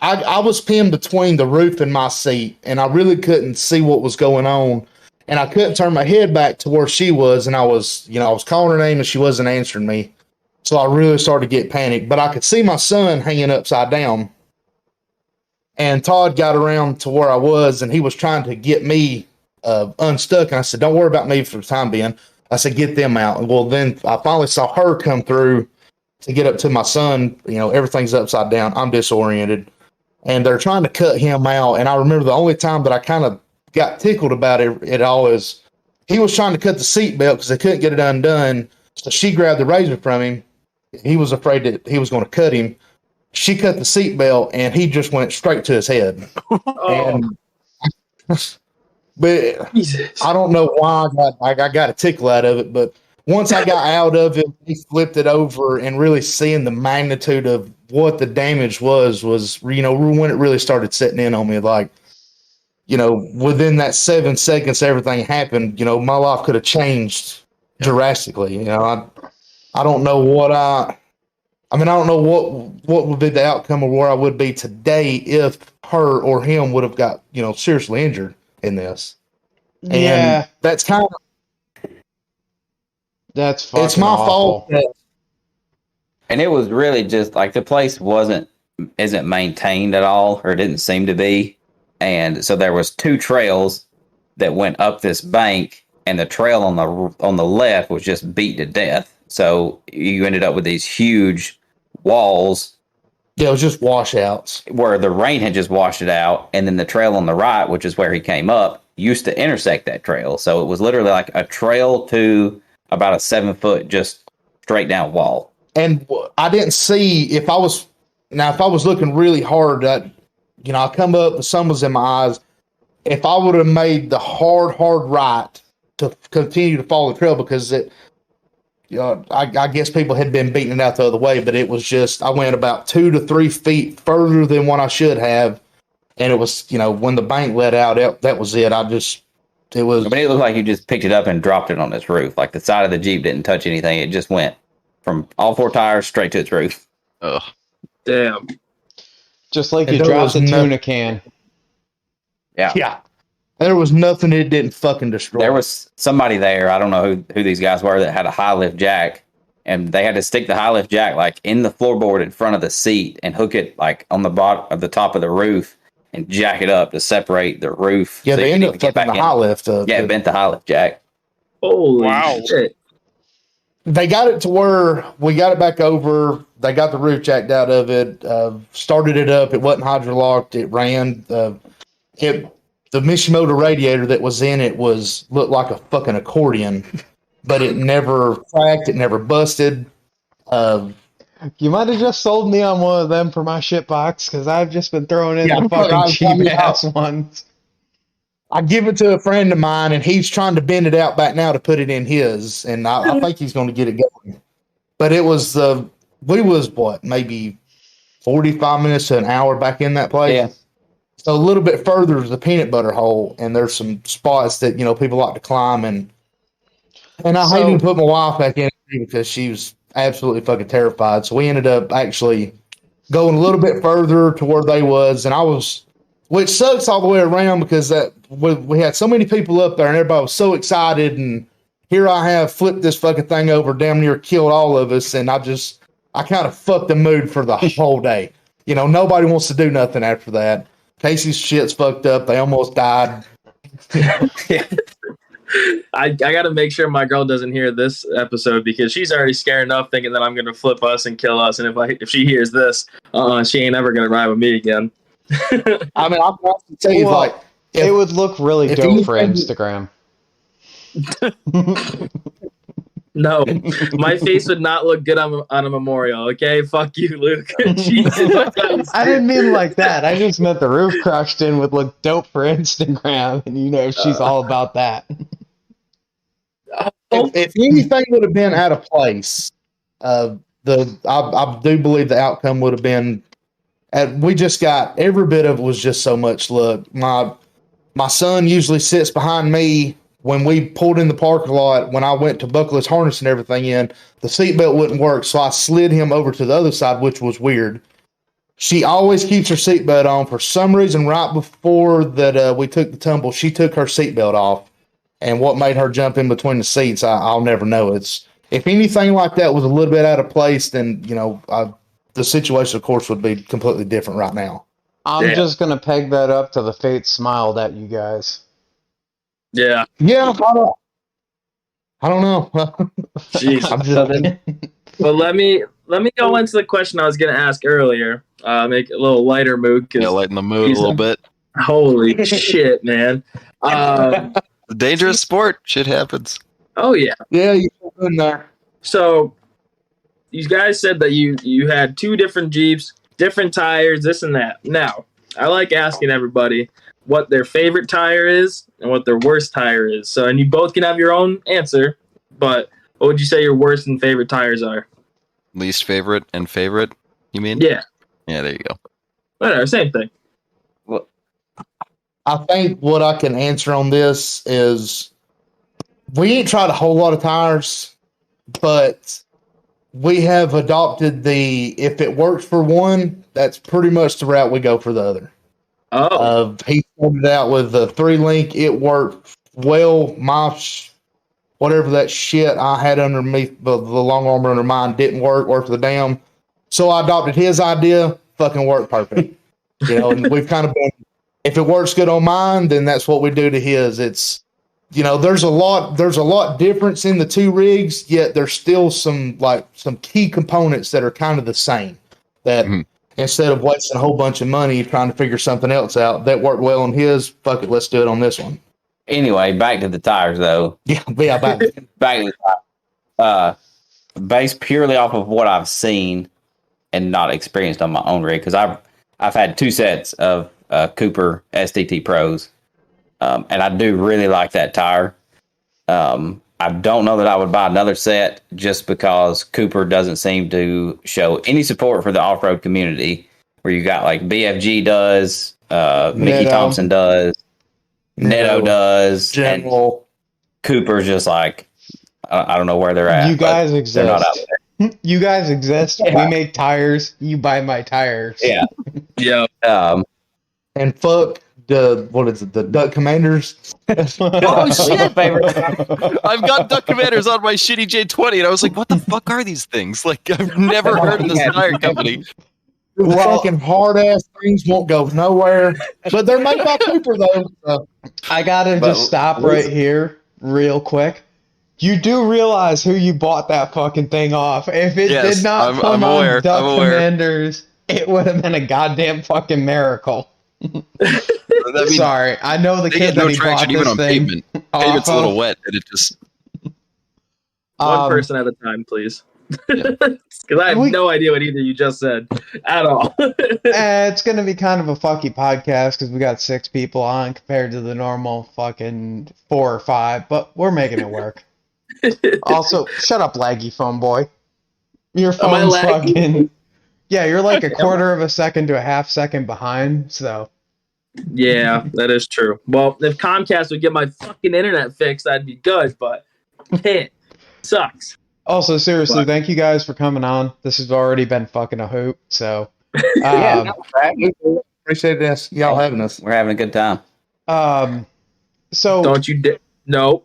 I was pinned between the roof and my seat, and I really couldn't see what was going on. And I couldn't turn my head back to where she was, and I was calling her name, and she wasn't answering me. So I really started to get panicked. But I could see my son hanging upside down. And Todd got around to where I was, and he was trying to get me unstuck. And I said, "Don't worry about me for the time being." I said, "Get them out." And well, then I finally saw her come through to get up to my son. Everything's upside down. I'm disoriented, and they're trying to cut him out. And I remember the only time that I kind of got tickled about it all is he was trying to cut the seatbelt because they couldn't get it undone. So she grabbed the razor from him. He was afraid that he was going to cut him. She cut the seatbelt, and he just went straight to his head. And, but Jesus. I don't know why I got a tickle out of it. But once I got out of it, he flipped it over, and really seeing the magnitude of what the damage was when it really started setting in on me. Like, within that 7 seconds, everything happened. My life could have changed drastically. I don't know I don't know what would be the outcome of where I would be today if her or him would have got, seriously injured in this. Yeah, And that's that's fucking it's my awful. fault. And it was really just like the place isn't maintained at all, or it didn't seem to be. And so there was 2 trails that went up this bank, and the trail on the left was just beat to death. So you ended up with these huge walls. Yeah, it was just washouts where the rain had just washed it out, and then the trail on the right, which is where he came up, used to intersect that trail. So it was literally like a trail to about a 7-foot just straight down wall. And I didn't see if I was looking really hard. I come up, the sun was in my eyes. If I would have made the hard right to continue to follow the trail, because I guess people had been beating it out the other way, but it was just, I went about 2 to 3 feet further than what I should have. And it was, when the bank let out, that was it. It was. I mean, it looked like you just picked it up and dropped it on its roof. Like the side of the Jeep didn't touch anything. It just went from all 4 tires straight to its roof. Ugh. Damn. Just like And you there dropped was a no- tuna can. Yeah. There was nothing it didn't fucking destroy. There was somebody there, I don't know who these guys were, that had a high lift jack, and they had to stick the high lift jack like in the floorboard in front of the seat and hook it like on the bottom of the top of the roof and jack it up to separate the roof. Yeah, so they you ended could up get fucking back the in. high lift up. Yeah, it bent the high lift jack. Holy Wow. shit. They got it to where we got it back over. They got the roof jacked out of it, started it up. It wasn't hydrolocked. It ran. The Mishimoto radiator that was in it looked like a fucking accordion, but it never cracked. It never busted. You might have just sold me on one of them for my shit box, because I've just been throwing in Yeah, the but fucking cheap ass ones. I give it to a friend of mine, and he's trying to bend it out back now to put it in his, and I think he's going to get it going. But it was we was what, maybe 45 minutes to an hour back in that place. Yeah. So a little bit further is the peanut butter hole, and there's some spots that people like to climb, and I hated to put my wife back in because she was absolutely fucking terrified. So we ended up actually going a little bit further to where they was, and which sucks all the way around because we had so many people up there and everybody was so excited, and here I have flipped this fucking thing over, damn near killed all of us, and I kind of fucked the mood for the whole day. Nobody wants to do nothing after that. Casey's shit's fucked up. They almost died. I got to make sure my girl doesn't hear this episode, because she's already scared enough thinking that I'm going to flip us and kill us. And if she hears this, she ain't ever going to ride with me again. I mean, I'm going to tell you, Well, it would look really if dope for anything- Instagram. No, my face would not look good on a memorial. Okay, fuck you, Luke. Jesus. I didn't mean like that. I just meant the roof crushed in would look dope for Instagram, and she's all about that. if anything would have been out of place, I do believe the outcome would have been. We just got every bit of it was just so much luck. My son usually sits behind me. When we pulled in the parking lot, when I went to buckle his harness and everything in, the seatbelt wouldn't work, so I slid him over to the other side, which was weird. She always keeps her seatbelt on. For some reason, right before that we took the tumble, she took her seatbelt off. And what made her jump in between the seats, I'll never know. If anything like that was a little bit out of place, then the situation, of course, would be completely different right now. I'm Damn. just gonna peg that up to the fate smiled at you guys. Yeah. Yeah, I don't know. Jeez. I'm just But let me go into the question I was gonna ask earlier. Make it a little lighter mood Yeah, because lighten the mood a little bit. holy shit, man. Dangerous sport. Shit happens. Oh yeah. yeah, you're in there. So you guys said that you had two different Jeeps, different tires, this and that. Now, I like asking everybody what their favorite tire is and what their worst tire is. So, and you both can have your own answer, but what would you say your worst and favorite tires are? Least favorite and favorite, you mean? Yeah, Yeah, there you go. whatever, same thing. I think what I can answer on this is we ain't tried a whole lot of tires, but we have adopted the if it works for one, that's pretty much the route we go for the other. Oh, He started out with the 3-link. It worked well. Whatever that shit I had underneath the long armor under mine didn't work worth the damn. So I adopted his idea. Fucking worked perfect. And we've kind of been. If it works good on mine, then that's what we do to his. It's there's a lot difference in the two rigs, yet there's still some key components that are kind of the same. That instead of wasting a whole bunch of money trying to figure something else out that worked well on his, fuck it, let's do it on this one. Anyway, back to the tires though. Yeah, back to the tires. Based purely off of what I've seen and not experienced on my own rig, because I've had two sets of Cooper SDT Pros, and I do really like that tire. I don't know that I would buy another set just because Cooper doesn't seem to show any support for the off-road community, where you got like BFG does, Mickey Thompson does, Netto does, General. and Cooper's just like, I don't know where they're at. You guys exist. They're not out there. You guys exist. Yeah. We make tires. You buy my tires. Yeah. yeah. And fuck the Duck Commanders. Oh shit! I've got Duck Commanders on my shitty J20, and I was like, "What the fuck are these things?" Like, I've never heard of this tire company. Fucking hard ass things won't go nowhere, but they're made by Cooper though. I gotta just stop right here, real quick. You do realize who you bought that fucking thing off. If it did not come on Duck Commanders, it would have been a goddamn fucking miracle. Sorry, I know the kid that he bought this thing. Pavement. Pavement's a little wet, and it just one person at a time, please. Because I have no idea what either you just said at all. It's going to be kind of a fucky podcast because we got 6 people on compared to the normal fucking 4 or 5, but we're making it work. Also, shut up, laggy phone boy. Your phone's fucking... Yeah, you're like a quarter of a second to a half second behind, so... Yeah, that is true. Well, if Comcast would get my fucking internet fixed, that'd be good, but it sucks. Also, seriously, thank you guys for coming on. This has already been fucking a hoot, so... yeah, appreciate this. Y'all having us. We're having a good time. So... Don't you... No.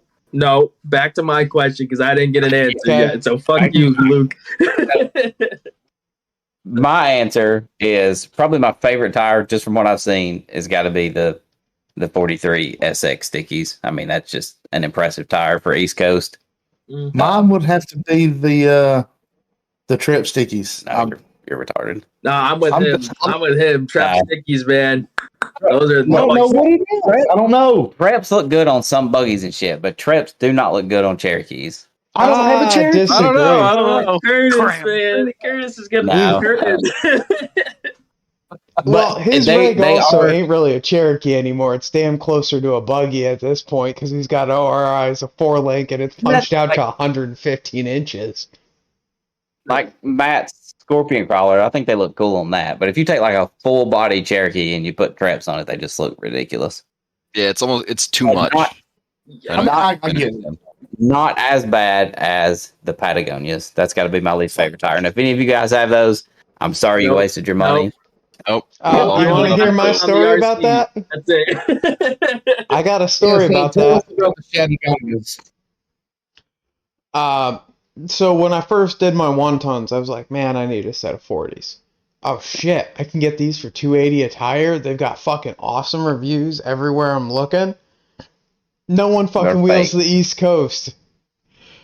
Back to my question, because I didn't get an answer yet, so fuck you, Luke. My answer is probably my favorite tire, just from what I've seen, has got to be the 43 SX stickies. I mean, that's just an impressive tire for East Coast. Mine would have to be the Trip stickies. No, you're retarded. No, I'm with him. I'm with him. Trap stickies, man. Those are I don't know what it is. I don't know. Treps look good on some buggies and shit, but Treps do not look good on Cherokees. I don't have a Cherokee. Disagree. I don't know. Curtis, man. Curtis is going to be Curtis. Well, his rig also ain't really a Cherokee anymore. It's damn closer to a buggy at this point because he's got ORI as a 4-link and it's punched out to 115 inches. Like Matt's Scorpion Crawler, I think they look cool on that. But if you take like a full body Cherokee and you put Treps on it, they just look ridiculous. Yeah, it's too much. I get it. Not as bad as the Patagonias. That's got to be my least favorite tire. And if any of you guys have those, I'm sorry you wasted your money. Nope. You want to hear my story about that? That's it. I got a story about that. So when I first did my 1-tons, I was like, man, I need a set of 40s. oh shit, I can get these for 280 a tire. They've got fucking awesome reviews everywhere I'm looking. No one They're fucking wheels fake. to the East Coast.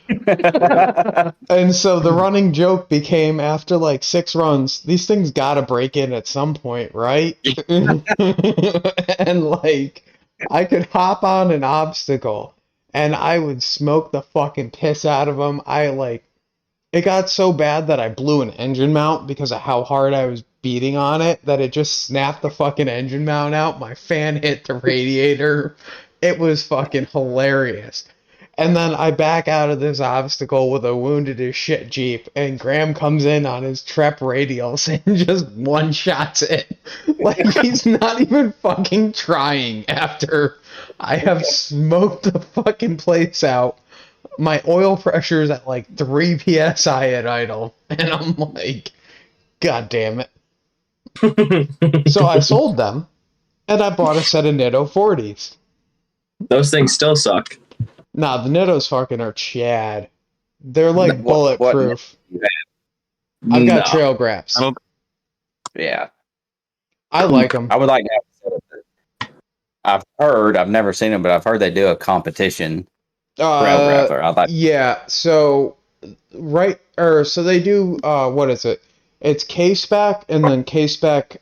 And so the running joke became after like 6 runs, these things gotta break in at some point, right? And like, I could hop on an obstacle and I would smoke the fucking piss out of them. It got so bad that I blew an engine mount because of how hard I was beating on it that it just snapped the fucking engine mount out. My fan hit the radiator. It was fucking hilarious. And then I back out of this obstacle with a wounded as shit Jeep, and Graham comes in on his Trep radials and just one shots it. Like he's not even fucking trying after I have smoked the fucking place out. My oil pressure is at like 3 psi at idle, and I'm like, God damn it. So I sold them, and I bought a set of Nitto 40s. Those things still suck. Nah, the Nittos fucking are Chad. They're like What bulletproof. you have? I've got No. trail graphs. I don't- Yeah. I like them. I would like to have. I've never seen them, but I've heard they do a competition trail grappler. I'd like. Yeah, so so they do what is it? It's K-Spec and then K-Spec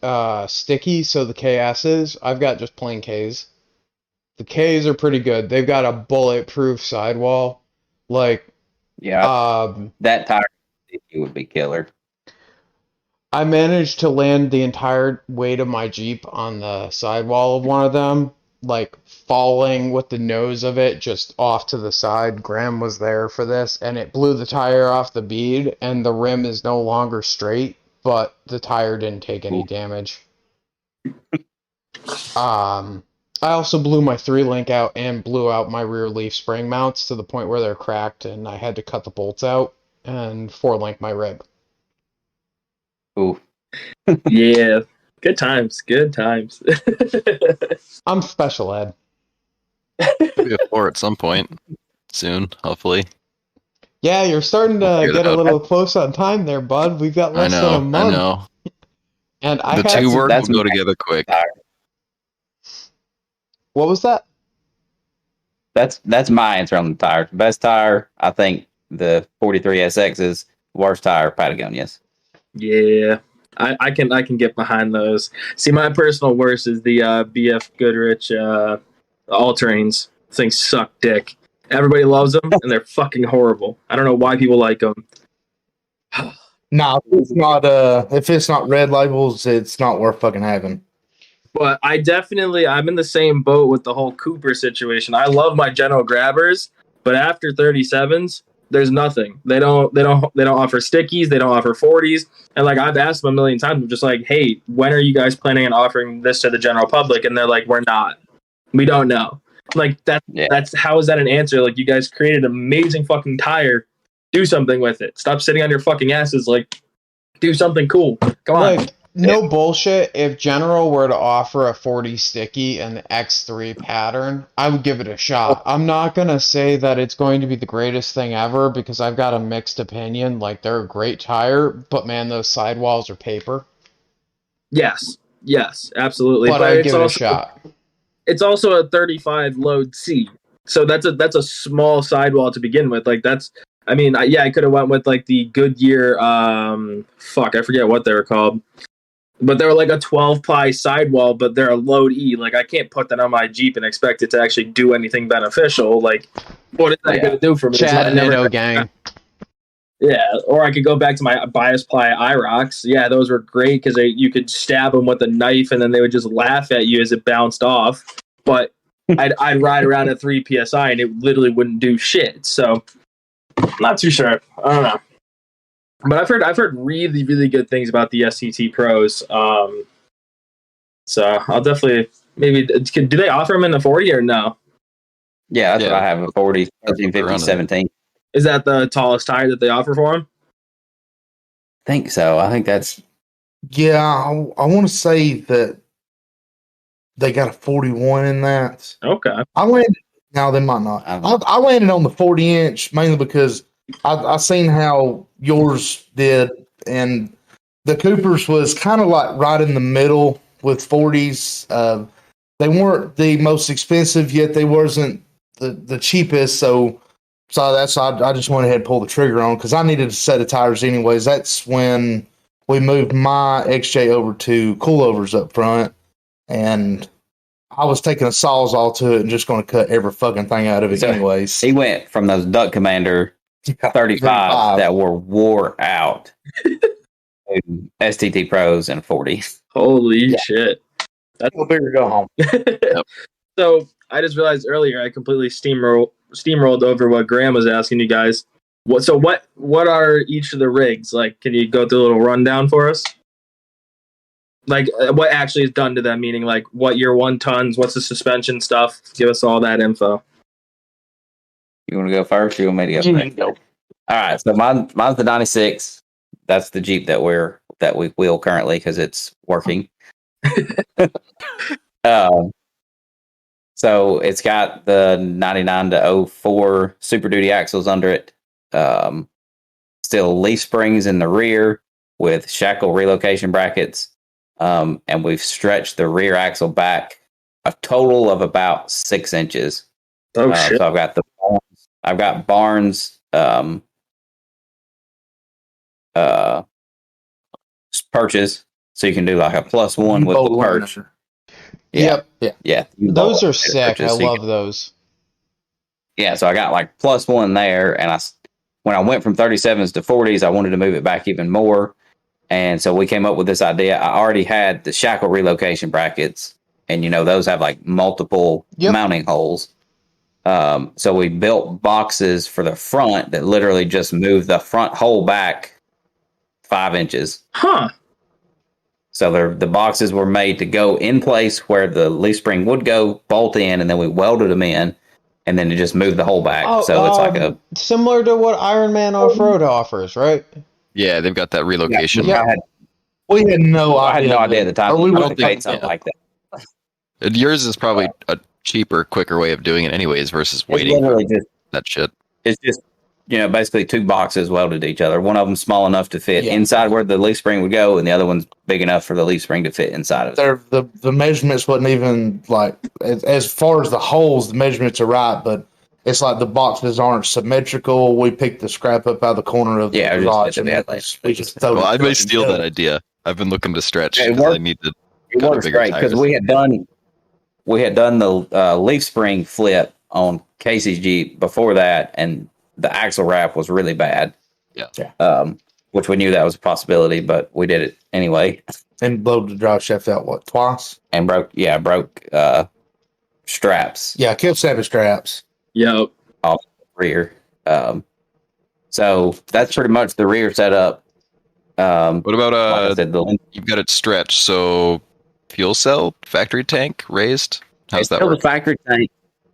sticky, so the KS's. I've got just plain K's. The K's are pretty good. They've got a bulletproof sidewall. Like Yeah, that tire sticky would be killer. I managed to land the entire weight of my Jeep on the sidewall of one of them, like falling with the nose of it just off to the side. Graham was there for this, and it blew the tire off the bead, and the rim is no longer straight, but the tire didn't take any damage. I also blew my 3-link out and blew out my rear leaf spring mounts to the point where they're cracked, and I had to cut the bolts out and 4-link my rig. Ooh, Yeah. Good times. Good times. I'm special ed. Maybe a 4 at some point soon, hopefully. Yeah, you're starting to Figure get that a out. little close on time there, bud. We've got I less than a know, I month. know. And I The had two to- work that's will go my together quick. tire. What was that? That's my answer on the tire. Best tire, I think the 43 SX's. Worst tire, Patagonia's. Yeah. I can get behind those. See, my personal worst is the BF Goodrich all-terrains. Things suck dick. Everybody loves them, and they're fucking horrible. I don't know why people like them. No, if it's not red labels, it's not worth fucking having. But I'm in the same boat with the whole Cooper situation. I love my General Grabbers, but after 37s, there's nothing. They don't offer stickies. They don't offer 40s. And like I've asked them a million times, I'm just like, hey, when are you guys planning on offering this to the general public? And they're like, we're not. We don't know. Like that's how is that an answer? Like you guys created an amazing fucking tire. Do something with it. Stop sitting on your fucking asses. Like do something cool. Come on. Like, no bullshit. If General were to offer a 40 sticky and the X3 pattern, I would give it a shot. I'm not going to say that it's going to be the greatest thing ever because I've got a mixed opinion. Like, they're a great tire, but man, those sidewalls are paper. Yes, absolutely. But I'd it's give it a also, shot. It's also a 35 load C, so that's a small sidewall to begin with. Like that's, I mean, I could have went with like the Goodyear. I forget what they were called, but they were like a 12 ply sidewall, but they're a load E. Like I can't put that on my Jeep and expect it to actually do anything beneficial. Like, what is that going to do for me? Chad It's not- Nitto gang. Yeah, or I could go back to my bias ply IROCs. Yeah, those were great because you could stab them with a knife and then they would just laugh at you as it bounced off. But I'd ride around at 3 psi and it literally wouldn't do shit. So not too sure. I don't know. But I've heard really, really good things about the SCT Pros. So I'll definitely do they offer them in the 40 or no? Yeah, that's Yeah. what I have. A 40, 13, 50, Running. 17. Is that the tallest tire that they offer for them? Think so. I think that's Yeah, I want to say that they got a 41 in that. Okay. I landed. No, they might not. I landed on the 40-inch mainly because I seen how yours did, and the Coopers was kind of like right in the middle with 40s. They weren't the most expensive, yet they wasn't the cheapest. So that's I just went ahead and pulled the trigger on because I needed a set of tires anyways. That's when we moved my XJ over to coilovers up front, and I was taking a Sawzall to it and just going to cut every fucking thing out of it anyways. He went from those Duck Commander 35 that were wore out to STT Pros and 40. Holy shit. That's a bigger go home. So I just realized earlier I completely steamrolled over what Graham was asking you guys. What are each of the rigs? Like, can you go through a little rundown for us? Like, what actually is done to them, meaning like what your 1 tons, what's the suspension stuff? Give us all that info. You want to go first? You want me to go first? All right, so mine's the 96. That's the Jeep that we wheel currently because it's working. So it's got the 99 to 04 Super Duty axles under it. Still leaf springs in the rear with shackle relocation brackets. And we've stretched the rear axle back a total of about 6 inches. Oh shit! So I've got Barnes perches, so you can do like a +1 with the perch. Yeah. Those are sick. I love those. Yeah, so I got like +1 there, and when I went from 37s to 40s, I wanted to move it back even more. And so we came up with this idea. I already had the shackle relocation brackets, and those have like multiple mounting holes. So we built boxes for the front that literally just move the front hole back 5 inches. Huh. So the boxes were made to go in place where the leaf spring would go, bolt in, and then we welded them in, and then it just moved the hole back. So it's like a similar to what Iron Man Off-Road offers, right? Yeah, they've got that relocation. Yeah. We had no idea. I had no idea at the time. We I would don't think something like that. And yours is probably a cheaper, quicker way of doing it, anyways, versus waiting for that shit. It's just basically 2 boxes welded to each other. One of them small enough to fit inside where the leaf spring would go, and the other one's big enough for the leaf spring to fit inside of it. The measurements wasn't even like as far as the holes. The measurements are right, but it's like the boxes aren't symmetrical. We picked the scrap up out of the corner of the garage. I may steal that idea. I've been looking to stretch because I need to. It works great because we had done the leaf spring flip on Casey's Jeep before that, and the axle wrap was really bad. Yeah. Which we knew that was a possibility, but we did it anyway. And blowed the drive shaft out twice? And broke straps. Yeah, killed 7 straps. Yep. Off the rear. So that's pretty much the rear setup. What about like I said, you've got it stretched, so fuel cell, factory tank raised? How's that work?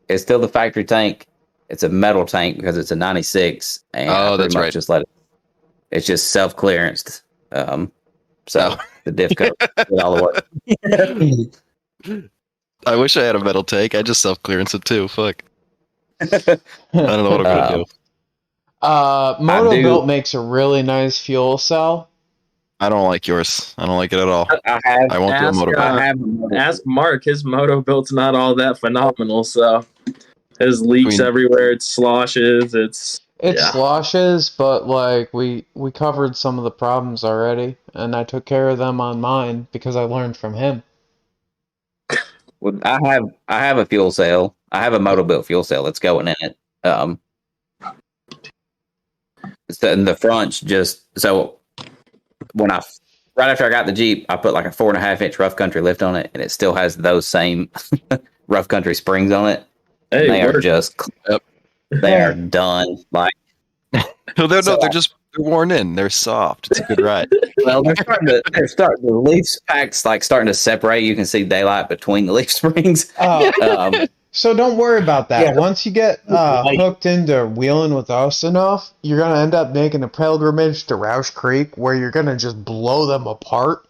It's still the factory tank. It's a metal tank because it's a 96. And that's right. It's just self-clearanced. So the diff coat did all the work. I wish I had a metal tank. I just self-clearance it too. Fuck. I don't know what I'm going to do. Moto-Built makes a really nice fuel cell. I don't like yours. I don't like it at all. I won't do a Moto-Built. Ask Mark. His Moto-Built's not all that phenomenal, so there's leaks everywhere. It sloshes. It sloshes, but like we covered some of the problems already, and I took care of them on mine because I learned from him. Well, I have a fuel cell. I have a Moto-Built fuel cell that's going in it. And the front's just so right after I got the Jeep, I put like a 4.5-inch rough country lift on it, and it still has those same rough country springs on it. Hey, they are just they are done. Like they're worn in. They're soft. It's a good ride. Well, the leaf packs like starting to separate. You can see daylight between the leaf springs. So don't worry about that. Yeah. Once you get hooked into wheeling with us enough, you're going to end up making a pilgrimage to Roush Creek where you're going to just blow them apart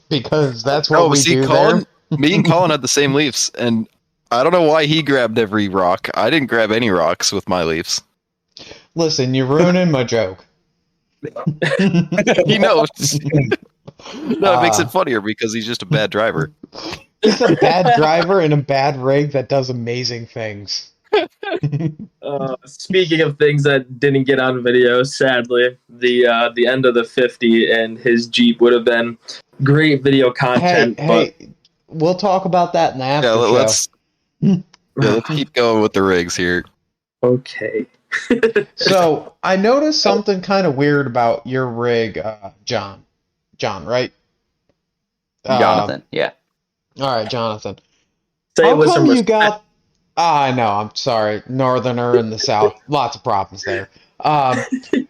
because that's what we do Colin, there. Me and Colin had the same leaves, and I don't know why he grabbed every rock. I didn't grab any rocks with my leaves. Listen, you're ruining my joke. He knows. No, it makes it funnier because he's just a bad driver. He's a bad driver in a bad rig that does amazing things. Speaking of things that didn't get on video, sadly, the end of the 50 and his Jeep would have been great video content. Hey, we'll talk about that in the after Yeah, show. let's keep going with the rigs here. Okay. So I noticed something kind of weird about your rig, John. John, right? Jonathan, yeah. All right, Jonathan. Say it How with come some you respect. got? I know. I'm sorry, Northerner in the South. Lots of problems there.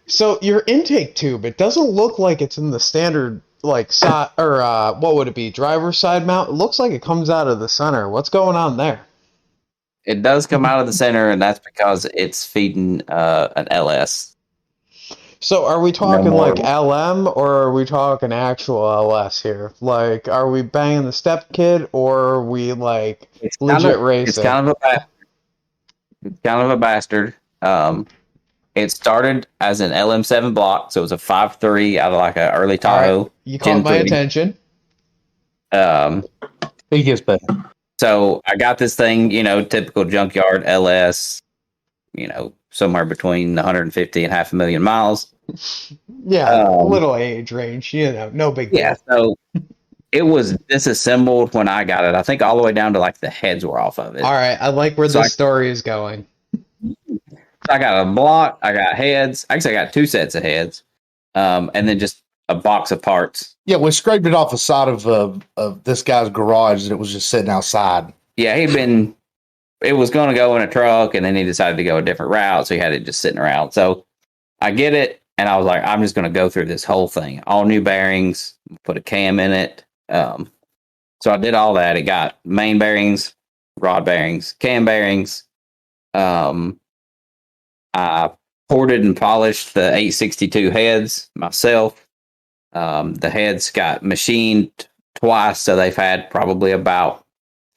So your intake tube, it doesn't look like it's in the standard like side or what would it be? Driver's side mount. It looks like it comes out of the center. What's going on there? It does come out of the center, and that's because it's feeding an LS. So are we talking more. like LM or are we talking actual LS here? Like, are we banging the step kit or are we like legit racing? It's kind of a bastard. It started as an LM7 block, so it was a 5.3 out of like an early Tahoe. Right. You caught my attention. He gets better. So I got this thing, typical junkyard LS, somewhere between 150 and 500,000 miles. Yeah, a little age range, no big deal. Yeah, so it was disassembled when I got it. I think all the way down to like the heads were off of it. All right, I like where this story is going. I got a block, I got heads. Actually, I got 2 sets of heads, and then just a box of parts. Yeah, we scraped it off the side of this guy's garage that was just sitting outside. Yeah, it was going to go in a truck, and then he decided to go a different route, so he had it just sitting around. So I get it, and I was like, I'm just going to go through this whole thing. All new bearings, put a cam in it. So I did all that. It got main bearings, rod bearings, cam bearings. I ported and polished the 862 heads myself. The heads got machined twice, so they've had probably about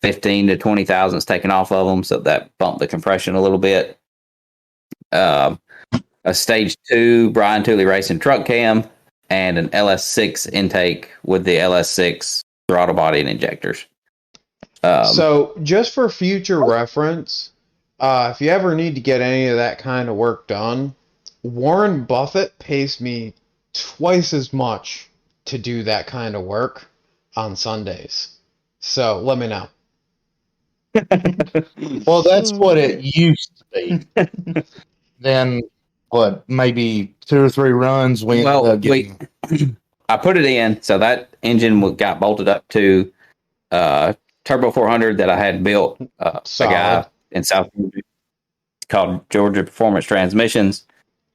15 to 20 thousandths taken off of them, so that bumped the compression a little bit. A stage 2 Brian Tooley Racing truck cam and an LS6 intake with the LS6 throttle body and injectors. So just for future reference, if you ever need to get any of that kind of work done, Warren Buffett pays me twice as much to do that kind of work on Sundays. So let me know. Well, that's what it used to be. Then, maybe 2 or 3 runs we ended up getting. I put it in, so that engine got bolted up to Turbo 400 that I had built. A guy in South Georgia called Georgia Performance Transmissions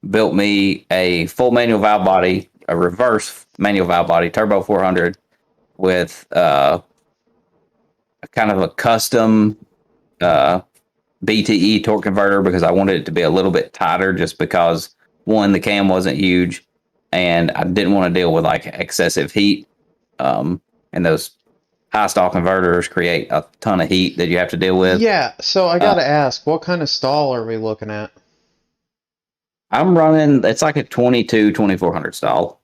built me a full manual valve body, a reverse manual valve body, Turbo 400, with a kind of a custom BTE torque converter because I wanted it to be a little bit tighter just because, one, the cam wasn't huge, and I didn't want to deal with like excessive heat. And those high stall converters create a ton of heat that you have to deal with. Yeah, so I gotta ask, what kind of stall are we looking at? I'm running, it's like a 2400 stall.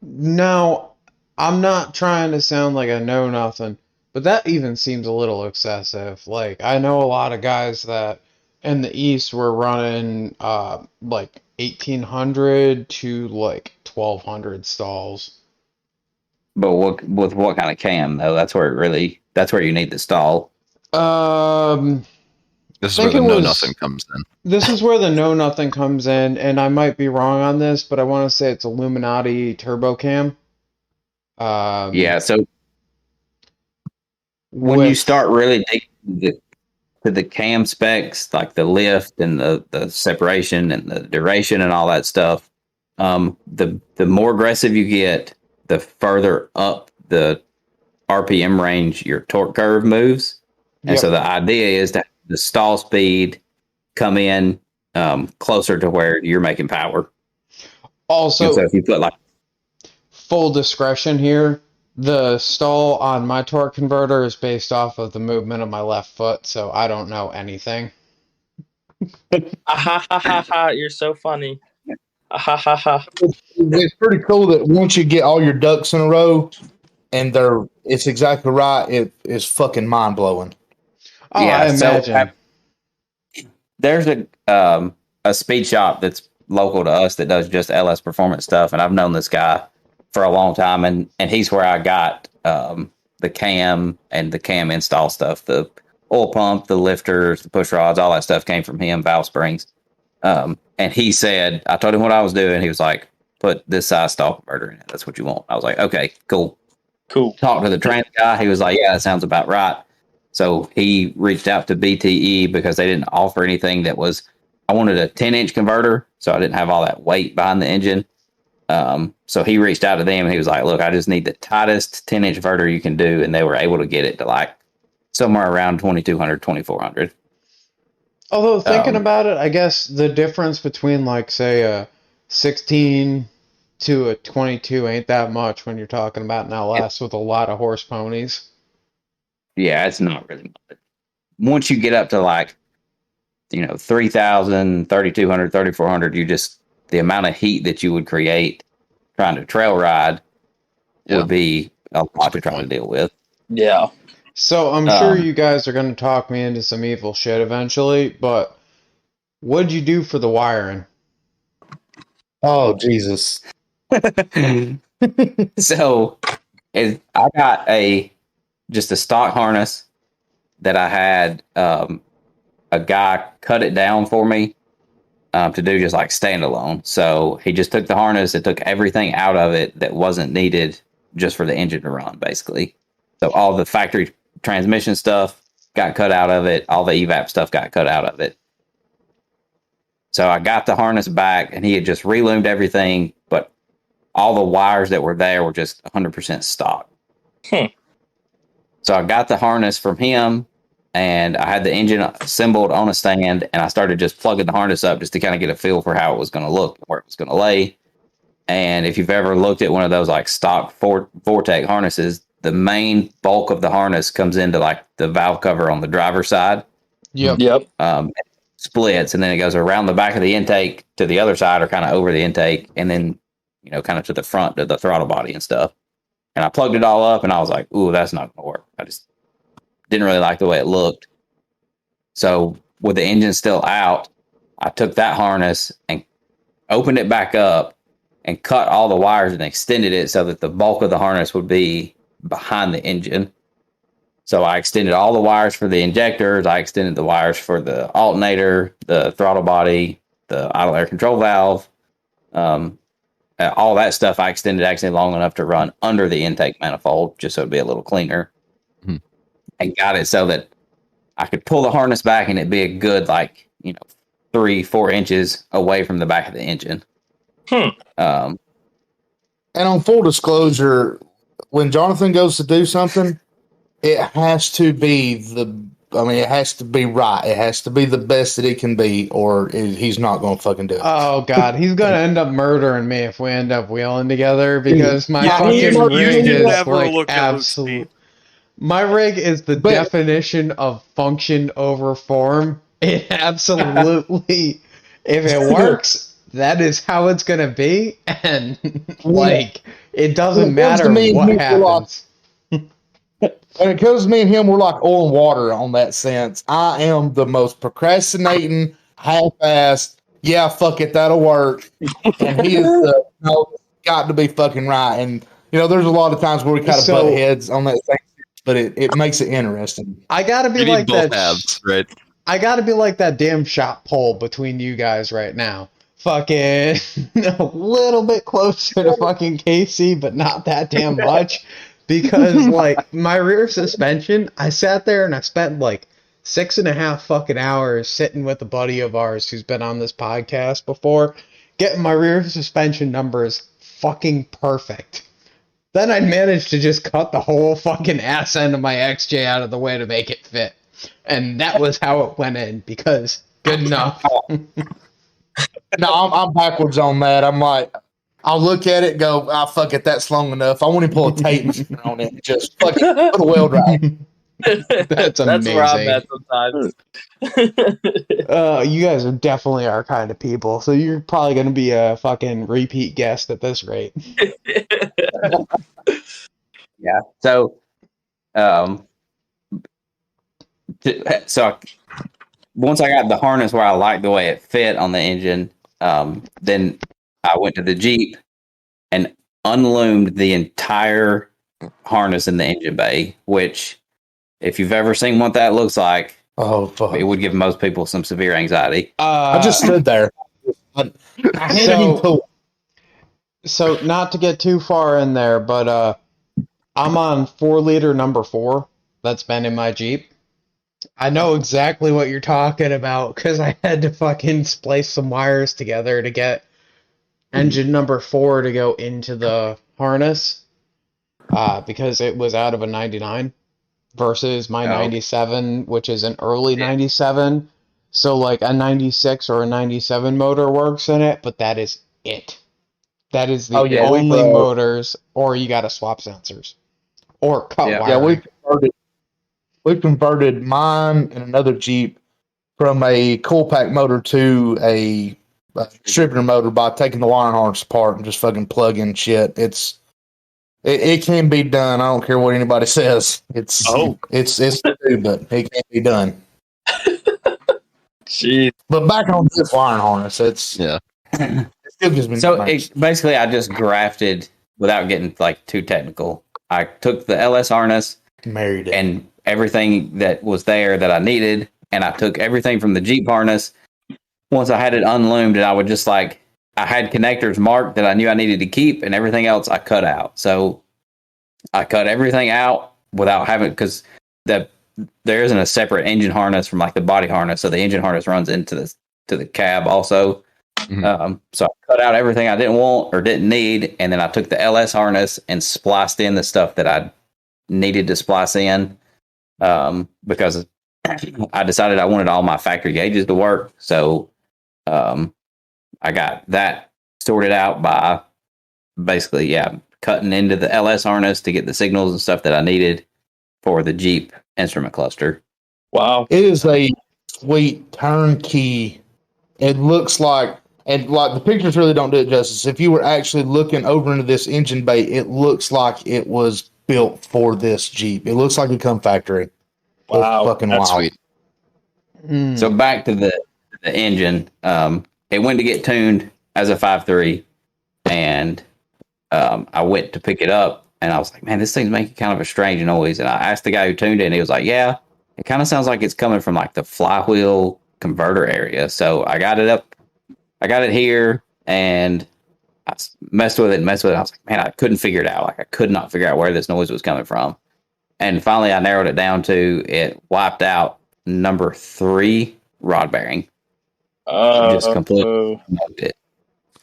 Now, I'm not trying to sound like I know nothing, but that even seems a little excessive. Like, I know a lot of guys that in the East were running like 1800 to like 1200 stalls. But with what kind of cam though? That's where you need the stall. This is where the know nothing comes in. This is where the know nothing comes in, and I might be wrong on this, but I want to say it's Illuminati Turbo Cam. Yeah, so when you start really digging to the cam specs, like the lift and the separation and the duration and all that stuff, the more aggressive you get, the further up the RPM range your torque curve moves. And so the idea is to have the stall speed come in closer to where you're making power. Also, so if you put like full discretion here, the stall on my torque converter is based off of the movement of my left foot, so I don't know anything. Ha ha ha ha! You're so funny. Ha ha ha. it's pretty cool that once you get all your ducks in a row and it's exactly right, it is fucking mind blowing. Oh, Yeah, I so, imagine. there's a speed shop that's local to us that does just LS performance stuff, and I've known this guy for a long time, and he's where I got the cam and the cam install stuff, the oil pump, the lifters, the push rods, all that stuff came from him, valve springs. And he said, I told him what I was doing. He was like, put this size stall converter in it. That's what you want. I was like, okay, cool. Cool. Talked to the trans guy. He was like, yeah, that sounds about right. So he reached out to BTE because they didn't offer anything that was, I wanted a 10-inch converter, so I didn't have all that weight behind the engine. So he reached out to them and he was like, look, I just need the tightest 10-inch converter you can do. And they were able to get it to like somewhere around 2200, 2400. Although thinking about it, I guess the difference between like say a 16 to a 22 ain't that much when you're talking about an LS with a lot of horse ponies. Yeah, it's not really much. Once you get up to like, 3,000, 3,200, 3,400, you just, the amount of heat that you would create trying to trail ride would be a lot to try to deal with. Yeah. So I'm sure you guys are going to talk me into some evil shit eventually, but what'd you do for the wiring? Oh, Jesus. So I got just a stock harness that I had a guy cut it down for me to do just like standalone. So he just took the harness, it took everything out of it that wasn't needed just for the engine to run, basically. So all the factory transmission stuff got cut out of it. All the evap stuff got cut out of it. So I got the harness back and he had just reloomed everything, but all the wires that were there were just 100% stock. So I got the harness from him and I had the engine assembled on a stand and I started just plugging the harness up just to kind of get a feel for how it was going to look, where it was going to lay. And if you've ever looked at one of those like stock Vortec harnesses, the main bulk of the harness comes into like the valve cover on the driver's side. Yep. It splits and then it goes around the back of the intake to the other side or kind of over the intake and then, kind of to the front of the throttle body and stuff. And I plugged it all up and I was like, ooh, that's not going to work. I just didn't really like the way it looked. So with the engine still out, I took that harness and opened it back up and cut all the wires and extended it so that the bulk of the harness would be behind the engine. So I extended all the wires for the injectors. I extended the wires for the alternator, the throttle body, the idle air control valve. All that stuff I extended actually long enough to run under the intake manifold just so it'd be a little cleaner. And got it so that I could pull the harness back and it'd be a good 3-4 inches away from the back of the engine. And on full disclosure, when Jonathan goes to do something, it has to be it has to be right. It has to be the best that it can be, or he's not going to fucking do it. Oh god, he's going to end up murdering me if we end up wheeling together because my fucking you rig is never like look at Luke's absolute. My rig is the definition of function over form. It absolutely, if it works, that is how it's going to be, and it doesn't matter what happens. When it comes to me and him, we're like oil and water on that sense. I am the most procrastinating, half-assed, yeah, fuck it, that'll work. And he is got to be fucking right. And, there's a lot of times where we kind of butt heads on that thing, but it makes it interesting. I got to be like that. Halves, right? I got to be like that damn shot pole between you guys right now. Fucking a little bit closer to fucking Casey, but not that damn much. Because, my rear suspension, I sat there and I spent, 6.5 fucking hours sitting with a buddy of ours who's been on this podcast before, getting my rear suspension numbers fucking perfect. Then I'd managed to just cut the whole fucking ass end of my XJ out of the way to make it fit. And that was how it went in, because good enough. No, I'm backwards on that. I'm like, I'll look at it and go, fuck it, that's long enough. I want to pull a tape measure on it and just fucking put a weld right. That's amazing. That's where I'm at sometimes. You guys are definitely our kind of people, so you're probably gonna be a fucking repeat guest at this rate. Yeah. So, um, so once I got the harness where I liked the way it fit on the engine, then I went to the Jeep and unloomed the entire harness in the engine bay, which, if you've ever seen what that looks like, Oh fuck! it would give most people some severe anxiety. I just stood there. I handed him to. So not to get too far in there, but I'm on 4-liter number 4 that's been in my Jeep. I know exactly what you're talking about because I had to fucking splice some wires together to get engine number 4 to go into the harness because it was out of a 99 versus my 97, which is an early 97. So like a 96 or a 97 motor works in it, but that is it. That is the only motors, or you got to swap sensors or cut wiring. Yeah, we converted mine and another Jeep from a coil pack motor to a distributor motor by taking the wiring harness apart and just fucking plugging shit. It can be done. I don't care what anybody says. It's to do, but it can be done. Jeez. But back on this wiring harness, it still gives me Basically, I just grafted without getting like too technical. I took the LS harness, married it, and everything that was there that I needed, and I took everything from the Jeep harness. Once I had it unloomed, and I would just I had connectors marked that I knew I needed to keep, and everything else I cut out. So I cut everything out without having, because there isn't a separate engine harness from like the body harness, so the engine harness runs into the cab also. So I cut out everything I didn't want or didn't need, and then I took the LS harness and spliced in the stuff that I needed to splice in, because I decided I wanted all my factory gauges to work. So I got that sorted out by basically, cutting into the LS harness to get the signals and stuff that I needed for the Jeep instrument cluster. Wow. It is a sweet turnkey. It looks like, and like the pictures really don't do it justice. If you were actually looking over into this engine bay, it looks like it was built for this Jeep. It looks like it come factory. Wow. It's fucking That's wild. sweet. So back to the engine. It went to get tuned as a 5.3, and I went to pick it up, and I was like, man, this thing's making kind of a strange noise. And I asked the guy who tuned it, and he was like, yeah, it kind of sounds like it's coming from like the flywheel converter area. So I got it up. I got it here, and I messed with it. I was like, man, I couldn't figure it out. Like, I could not figure out where this noise was coming from. And finally, I narrowed it down to it wiped out number 3 rod bearing. Just completely smoked it.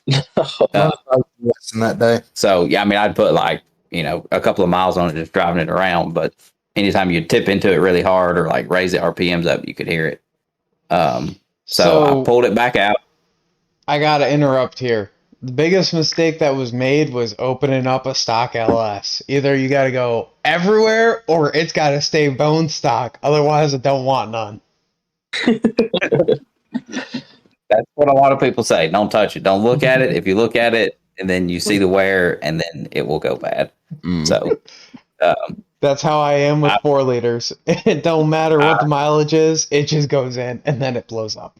In that day. So, yeah, I mean, I'd put like, a couple of miles on it just driving it around. But anytime you tip into it really hard or like raise the RPMs up, you could hear it. So I pulled it back out. I gotta interrupt here. The biggest mistake that was made was opening up a stock LS. Either you gotta go everywhere or it's gotta stay bone stock. Otherwise, I don't want none. That's what a lot of people say. Don't touch it. Don't look at it. If you look at it and then you see the wear, and then it will go bad. So that's how I am with 4 liters. It don't matter what the mileage is. It just goes in and then it blows up.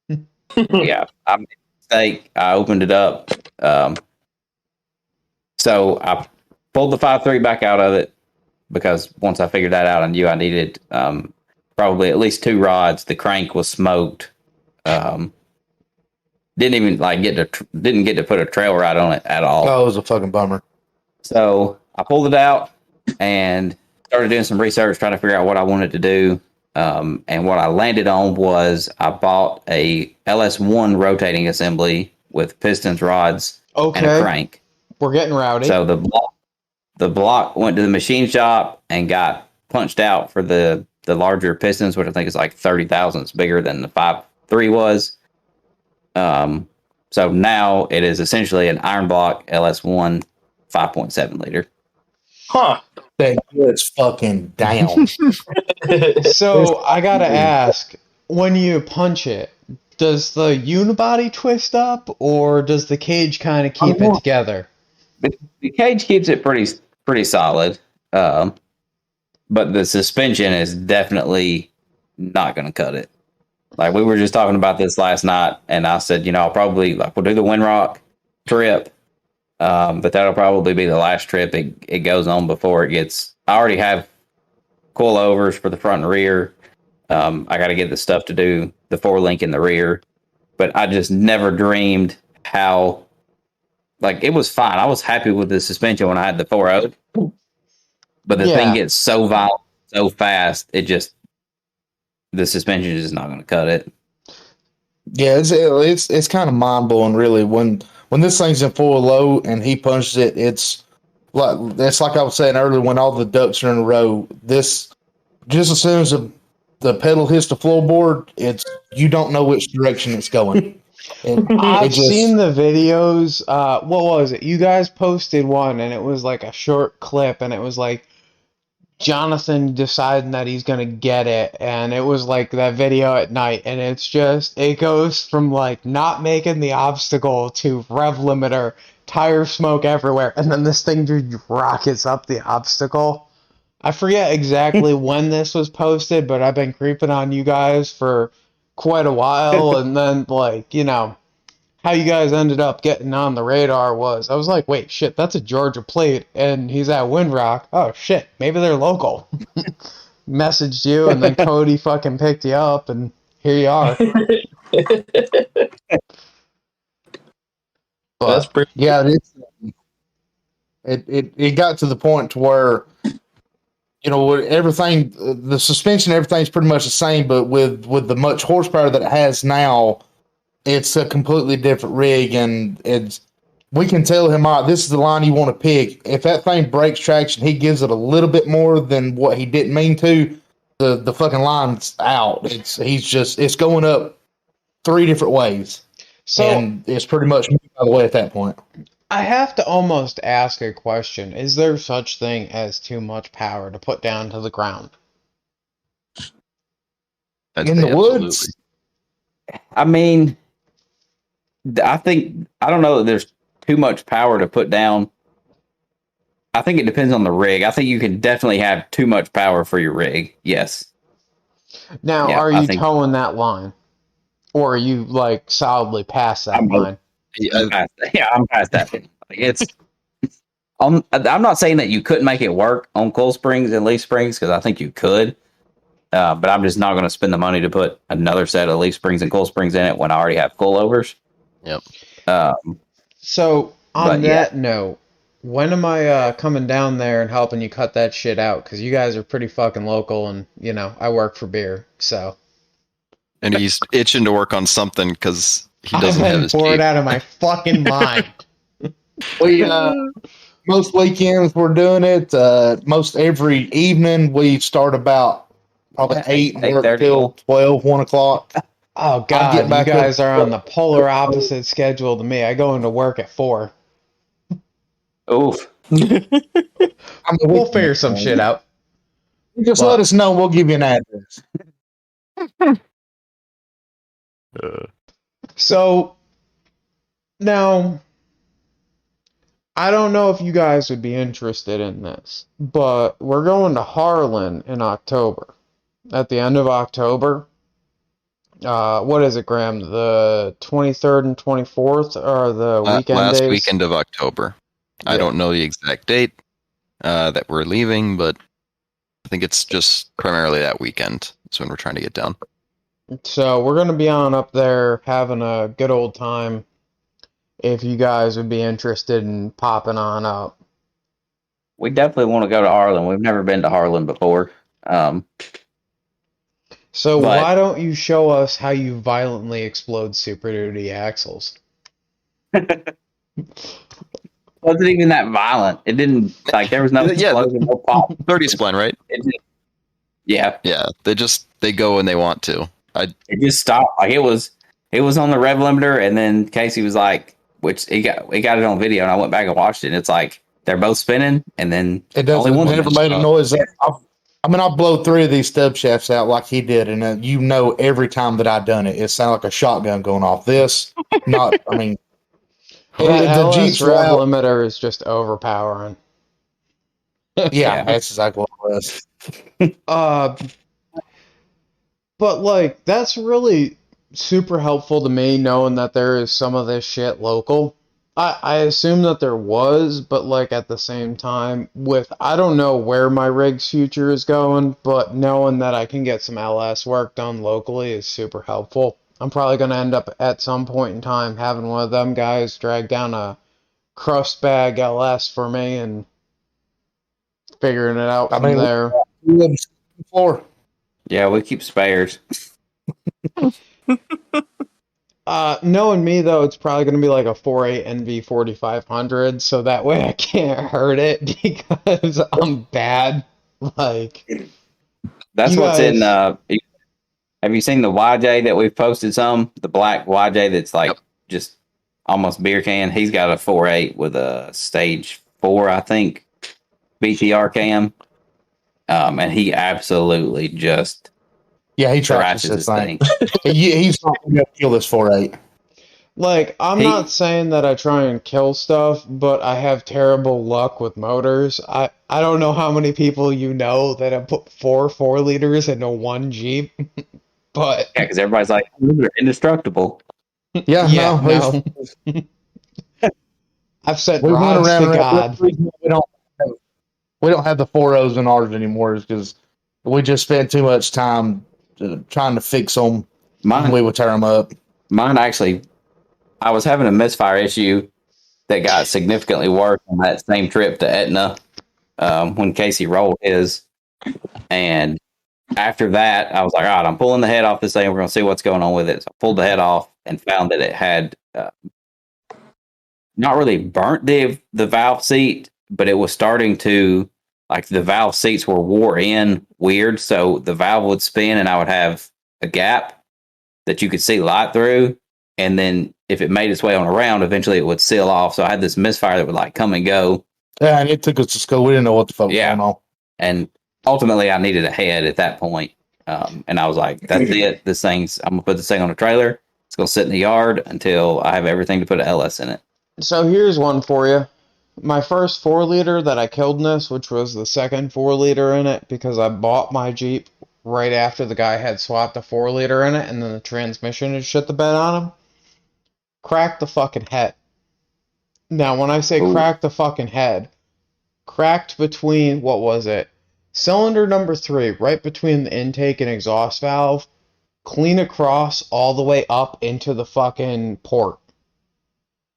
Yeah, I made a mistake. I opened it up. So I pulled the 5.3 back out of it, because once I figured that out, I knew I needed probably at least 2 rods. The crank was smoked. Didn't even didn't get to put a trail rod on it at all. Oh, it was a fucking bummer. So I pulled it out and started doing some research, trying to figure out what I wanted to do. And what I landed on was I bought a LS1 rotating assembly with pistons, rods, and a crank. We're getting rowdy. So the block went to the machine shop and got punched out for the larger pistons, which I think is like 30 thousandths bigger than the 5.3 was. So now it is essentially an iron block LS1 5.7 liter. Huh. That it's fucking down. So I gotta ask, when you punch it, does the unibody twist up, or does the cage kind of keep it together? The cage keeps it pretty solid, but the suspension is definitely not going to cut it. Like we were just talking about this last night, and I said, I'll probably we'll do the Windrock trip, but that'll probably be the last trip it goes on before it gets. I already have coilovers for the front and rear. I got to get the stuff to do the 4-link in the rear, but I just never dreamed how. Like it was fine. I was happy with the suspension when I had the 4.0, but the thing gets so violent so fast, the suspension is just not going to cut it. Yeah, it's kind of mind blowing, really. When this thing's in full low and he punches it, it's like I was saying earlier. When all the ducks are in a row, this just as soon as the pedal hits the floorboard, you don't know which direction it's going. I've seen the videos. What was it? You guys posted one, and it was like a short clip, and it was like Jonathan deciding that he's gonna get it, and it was like that video at night, and it goes from like not making the obstacle to rev limiter, tire smoke everywhere, and then this thing just rockets up the obstacle. I forget exactly when this was posted, but I've been creeping on you guys for quite a while, and then how you guys ended up getting on the radar I was like, wait, shit, that's a Georgia plate, and he's at Windrock. Oh, shit, maybe they're local. Messaged you, and then Cody fucking picked you up, and here you are. That's pretty. Yeah, it got to the point to where everything, the suspension, everything's pretty much the same, but with the much horsepower that it has now, it's a completely different rig, and we can tell him, all right, this is the line you want to pick. If that thing breaks traction, he gives it a little bit more than what he didn't mean to, the fucking line's out. It's going up 3 different ways. And it's pretty much moved by the way at that point. I have to almost ask a question. Is there such thing as too much power to put down to the ground? In the woods? I mean, I don't know that there's too much power to put down. I think it depends on the rig. I think you can definitely have too much power for your rig. Yes. Now, are you towing that line? Or are you like solidly past that line? I'm past that. I'm not saying that you couldn't make it work on coil springs and leaf springs, because I think you could. But I'm just not going to spend the money to put another set of leaf springs and coil springs in it when I already have coilovers. Yep. So on that note, when am I coming down there and helping you cut that shit out? Because you guys are pretty fucking local, and I work for beer, so. And he's itching to work on something because he doesn't have his bored out of my fucking mind. We most weekends we're doing it. Most every evening we start about probably 8 and work till 12, 1 o'clock. Oh God, you guys are on the polar opposite schedule to me. I go into work at 4. Oof. We'll figure some shit out. Just let us know. We'll give you an address. So now, I don't know if you guys would be interested in this, but we're going to Harlan in October. At the end of October. What is it, Graham? The 23rd and 24th are the weekend last days? weekend of October. Yeah. I don't know the exact date that we're leaving, but I think it's just primarily that weekend. That's when we're trying to get down. So we're going to be on up there having a good old time. If you guys would be interested in popping on up. We definitely want to go to Harlan. We've never been to Harlan before. So why don't you show us how you violently explode Super Duty axles? Wasn't even that violent. It didn't, there was no explosion, no pop. 30 spline, right? Yeah. Yeah, they go when they want to. It just stopped. Like it was on the rev limiter, and then Casey was like, which he got it on video, and I went back and watched it, and it's like they're both spinning, and then it doesn't. It never made a noise. I mean, I'll blow 3 of these stub shafts out like he did, and every time that I've done it, it sounded like a shotgun going off. This, not, I mean, That the LS Jeep's rev loud. limiter is just overpowering. Yeah, that's exactly what it was. Uh, but like that's really super helpful to me knowing that there is some of this shit local. I assume that there was, but like at the same time, with I don't know where my rig's future is going, but knowing that I can get some LS work done locally is super helpful. I'm probably gonna end up at some point in time having one of them guys drag down a crust bag LS for me and figuring it out I from mean, there. we live on floor. Yeah, we keep spares. Knowing me though, it's probably gonna be like a 4.8 NV 4500, so that way I can't hurt it because I'm bad. Like That's you what's in. guys, Have you seen the YJ that we've posted? The black YJ that's like Yep. just almost beer can. He's got a 4.8 with a stage 4, I think, BTR cam. And he absolutely just Yeah, he trashes thrashes this this thing. thing. He's not going to kill this 4.8. like I'm He- not saying that I try and kill stuff, but I have terrible luck with motors. I don't know how many people you know that have put 4 liters into one Jeep, but Yeah, because everybody's like, they're indestructible. Yeah, yeah, no. no. I've sent We went rods around to and God. we don't have the 4.0s in ours anymore because we just spent too much time trying to fix them. And we Mine, would tear them up. mine actually, I was having a misfire issue that got significantly worse on that same trip to Etna when Casey rolled his. And after that, I was like, all right, I'm pulling the head off this thing. We're going to see what's going on with it. So I pulled the head off and found that it had not really burnt the valve seat, but it was starting to, like, the valve seats were wore in weird. So the valve would spin and I would have a gap that you could see light through. And then if it made its way on around, eventually it would seal off. So I had this misfire that would like come and go. Yeah, and it took us to school. We didn't know what the fuck was Yeah. going on. And ultimately I needed a head at that point. And I was like, that's it. I'm going to put this thing on a trailer. It's going to sit in the yard until I have everything to put an LS in it. So here's one for you. My first 4 liter that I killed in this, which was the second 4 liter in it, because I bought my Jeep right after the guy had swapped a 4 liter in it, and then the transmission had shit the bed on him. Cracked the fucking head. Now, when I say Ooh. cracked the fucking head, cracked between, what was it? Cylinder number 3, right between the intake and exhaust valve, clean across all the way up into the fucking port.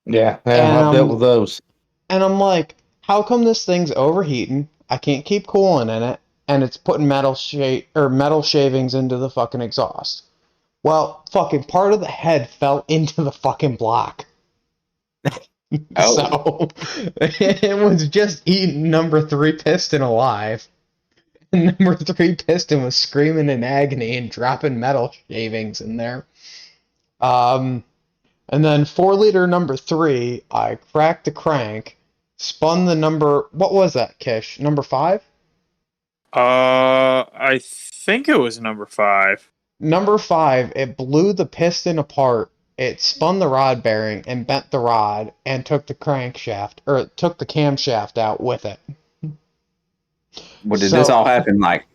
Yeah, And I've dealt with those. And I'm like, how come this thing's overheating? I can't keep cooling in it, and it's putting metal shavings into the fucking exhaust. Well, fucking part of the head fell into the fucking block. So it was just eating number 3 piston alive. And number 3 piston was screaming in agony and dropping metal shavings in there. And then 4 liter number 3, I cracked the crank, spun the number. What was that, Kish? Number 5? I think it was number 5. Number 5, it blew the piston apart. It spun the rod bearing and bent the rod and took the crankshaft, or it took the camshaft out with it. Well, did this all happen like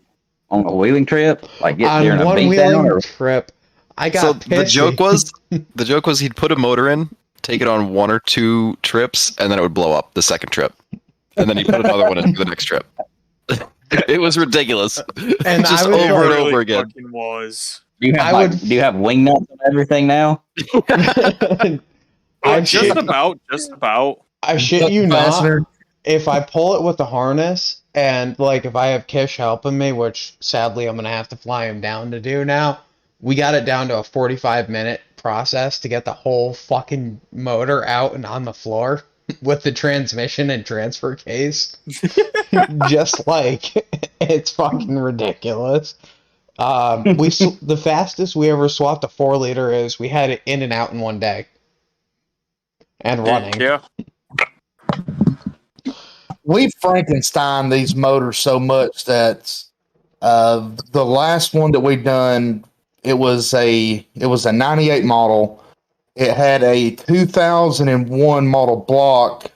on a wheeling trip? Like get during On a one beat down? wheeling Or? trip, I got So pissy. the joke was he'd put a motor in, take it on 1 or 2 trips, and then it would blow up the second trip, and then he put another one in for the next trip. It was ridiculous, And just I was over and Really over again. fucking was. Do you have I do you have wing nuts and everything now? I Just shit, about. I shit you not. Fastener. If I pull it with the harness, and like if I have Kish helping me, which sadly I'm gonna have to fly him down to do now, we got it down to a 45-minute process to get the whole fucking motor out and on the floor with the transmission and transfer case. Just like it's fucking ridiculous. The fastest we ever swapped a 4 liter is we had it in and out in one day and running. Yeah. We Frankenstein these motors so much that The last one that we done, it was a '98 model. It had a 2001 model block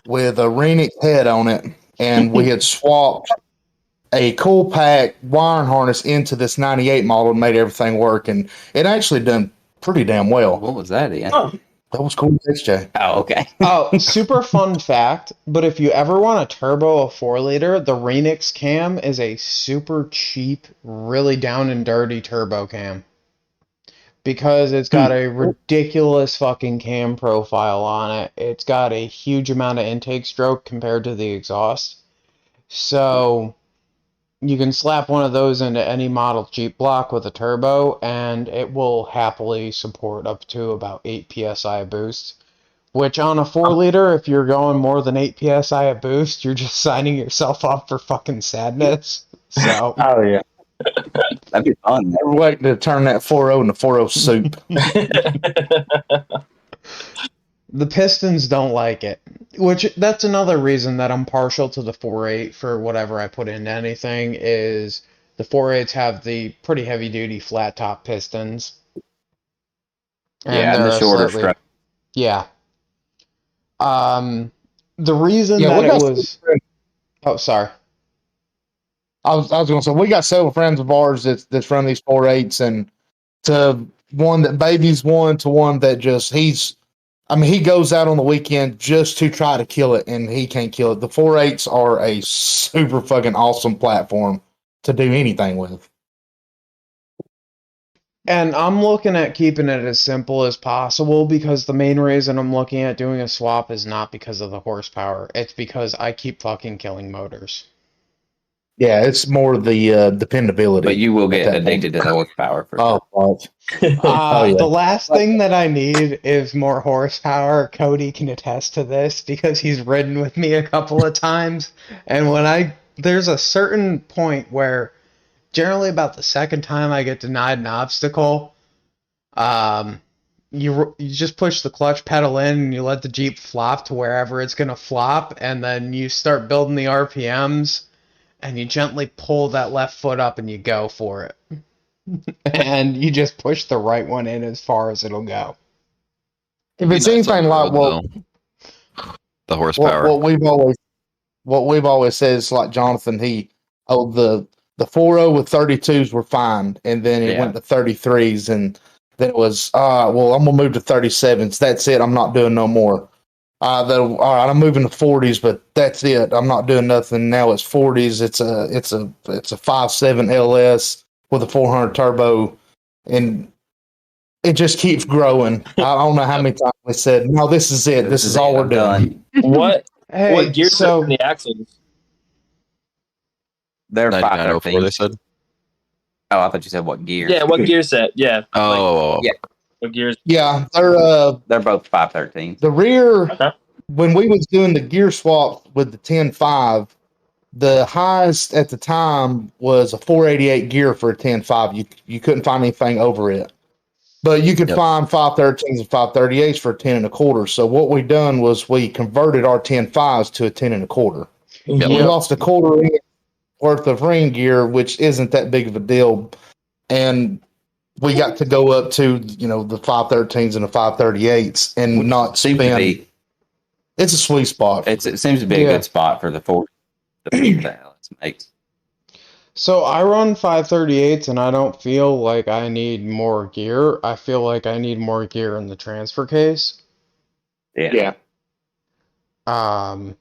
with a Renix head on it, and we had swapped a cool pack wiring harness into this '98 model and made everything work, and it actually done pretty damn well. What was that in? Oh. That was cool, XJ. Oh, okay. Oh, super fun fact, but if you ever want to turbo a 4-liter, the Renix cam is a super cheap, really down and dirty turbo cam. Because it's got a ridiculous fucking cam profile on it. It's got a huge amount of intake stroke compared to the exhaust. So you can slap one of those into any model Jeep block with a turbo, and it will happily support up to about 8 psi boost. Which on a 4-liter, if you're going more than 8 psi a boost, you're just signing yourself up for fucking sadness. So. Oh yeah. That'd be fun. We're waiting to turn that 4.0 into 4.0 soup. The Pistons don't like it, which that's another reason that I'm partial to the 4.8 for whatever I put into anything, is the 4.8s have the pretty heavy duty flat top pistons. And the shorter stroke. Yeah. The reason that it was... Oh, sorry. I was going to say, we got several friends of ours that's run these 4.8s, and to one that babies one, to one that just, he goes out on the weekend just to try to kill it, and he can't kill it. The 4.8s are a super fucking awesome platform to do anything with. And I'm looking at keeping it as simple as possible, because the main reason I'm looking at doing a swap is not because of the horsepower. It's because I keep fucking killing motors. Yeah, it's more the dependability. But you will get addicted to the horsepower. For sure. Yeah. The last thing that I need is more horsepower. Cody can attest to this because he's ridden with me a couple of times. And there's a certain point where, generally about the second time I get denied an obstacle, you just push the clutch pedal in and you let the Jeep flop to wherever it's going to flop, and then you start building the RPMs. And you gently pull that left foot up and you go for it. And you just push the right one in as far as it'll go. If it's anything like the horsepower, what we've always said is like Jonathan, the 4.0 with 32s were fine, and then it went to 33s, and then it was I'm gonna move to 37s. That's it. I'm not doing no more. All right, I'm moving to 40s, but that's it. I'm not doing nothing. Now it's 40s. It's a 5.7 LS with a 400 turbo, and it just keeps growing. I don't know how many times we said, no, this is it. This is all we're doing. What gear so in the axles? They're 9904, they said. Oh, I thought you said what gear. Yeah, what gear set? Yeah. Oh, yeah. What gears? Yeah, they're both 513. The rear, when we was doing the gear swap with the 10.5, the highest at the time was a 488 gear for a 10.5. You couldn't find anything over it. But you could find 513s and 538s for a 10 and a quarter. So what we done was we converted our 10.5s to a 10 and a quarter. Yep. We lost a quarter worth of ring gear, which isn't that big of a deal. And we got to go up to, the 513s and the 538s and not spend. It's a sweet spot. It seems to be a good spot for the 4. The makes. So I run 538s and I don't feel like I need more gear. I feel like I need more gear in the transfer case. Yeah. But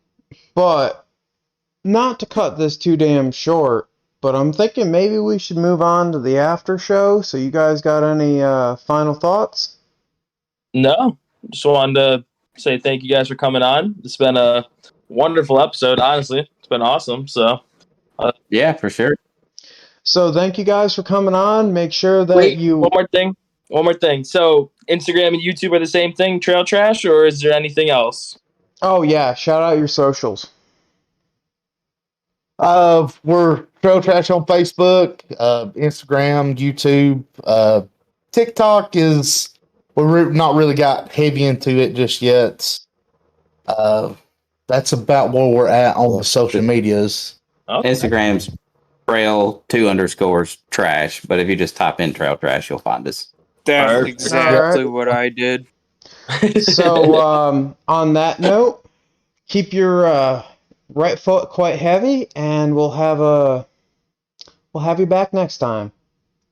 not to cut this too damn short, but I'm thinking maybe we should move on to the after show. So you guys got any final thoughts? No. Just wanted to say thank you guys for coming on. It's been a wonderful episode, honestly. It's been awesome. So yeah, for sure. So thank you guys for coming on. Make sure that one more thing. So Instagram and YouTube are the same thing, Trail Trash, or is there anything else? Oh yeah, shout out your socials. We're Trail Trash on Facebook, Instagram, YouTube, TikTok we're not really got heavy into it just yet. That's about where we're at on the social medias. Okay. Instagram's trail 2_trash. But if you just type in trail trash, you'll find us. That's Perfect. exactly what I did. So, on that note, keep your right foot quite heavy, and we'll have you back next time.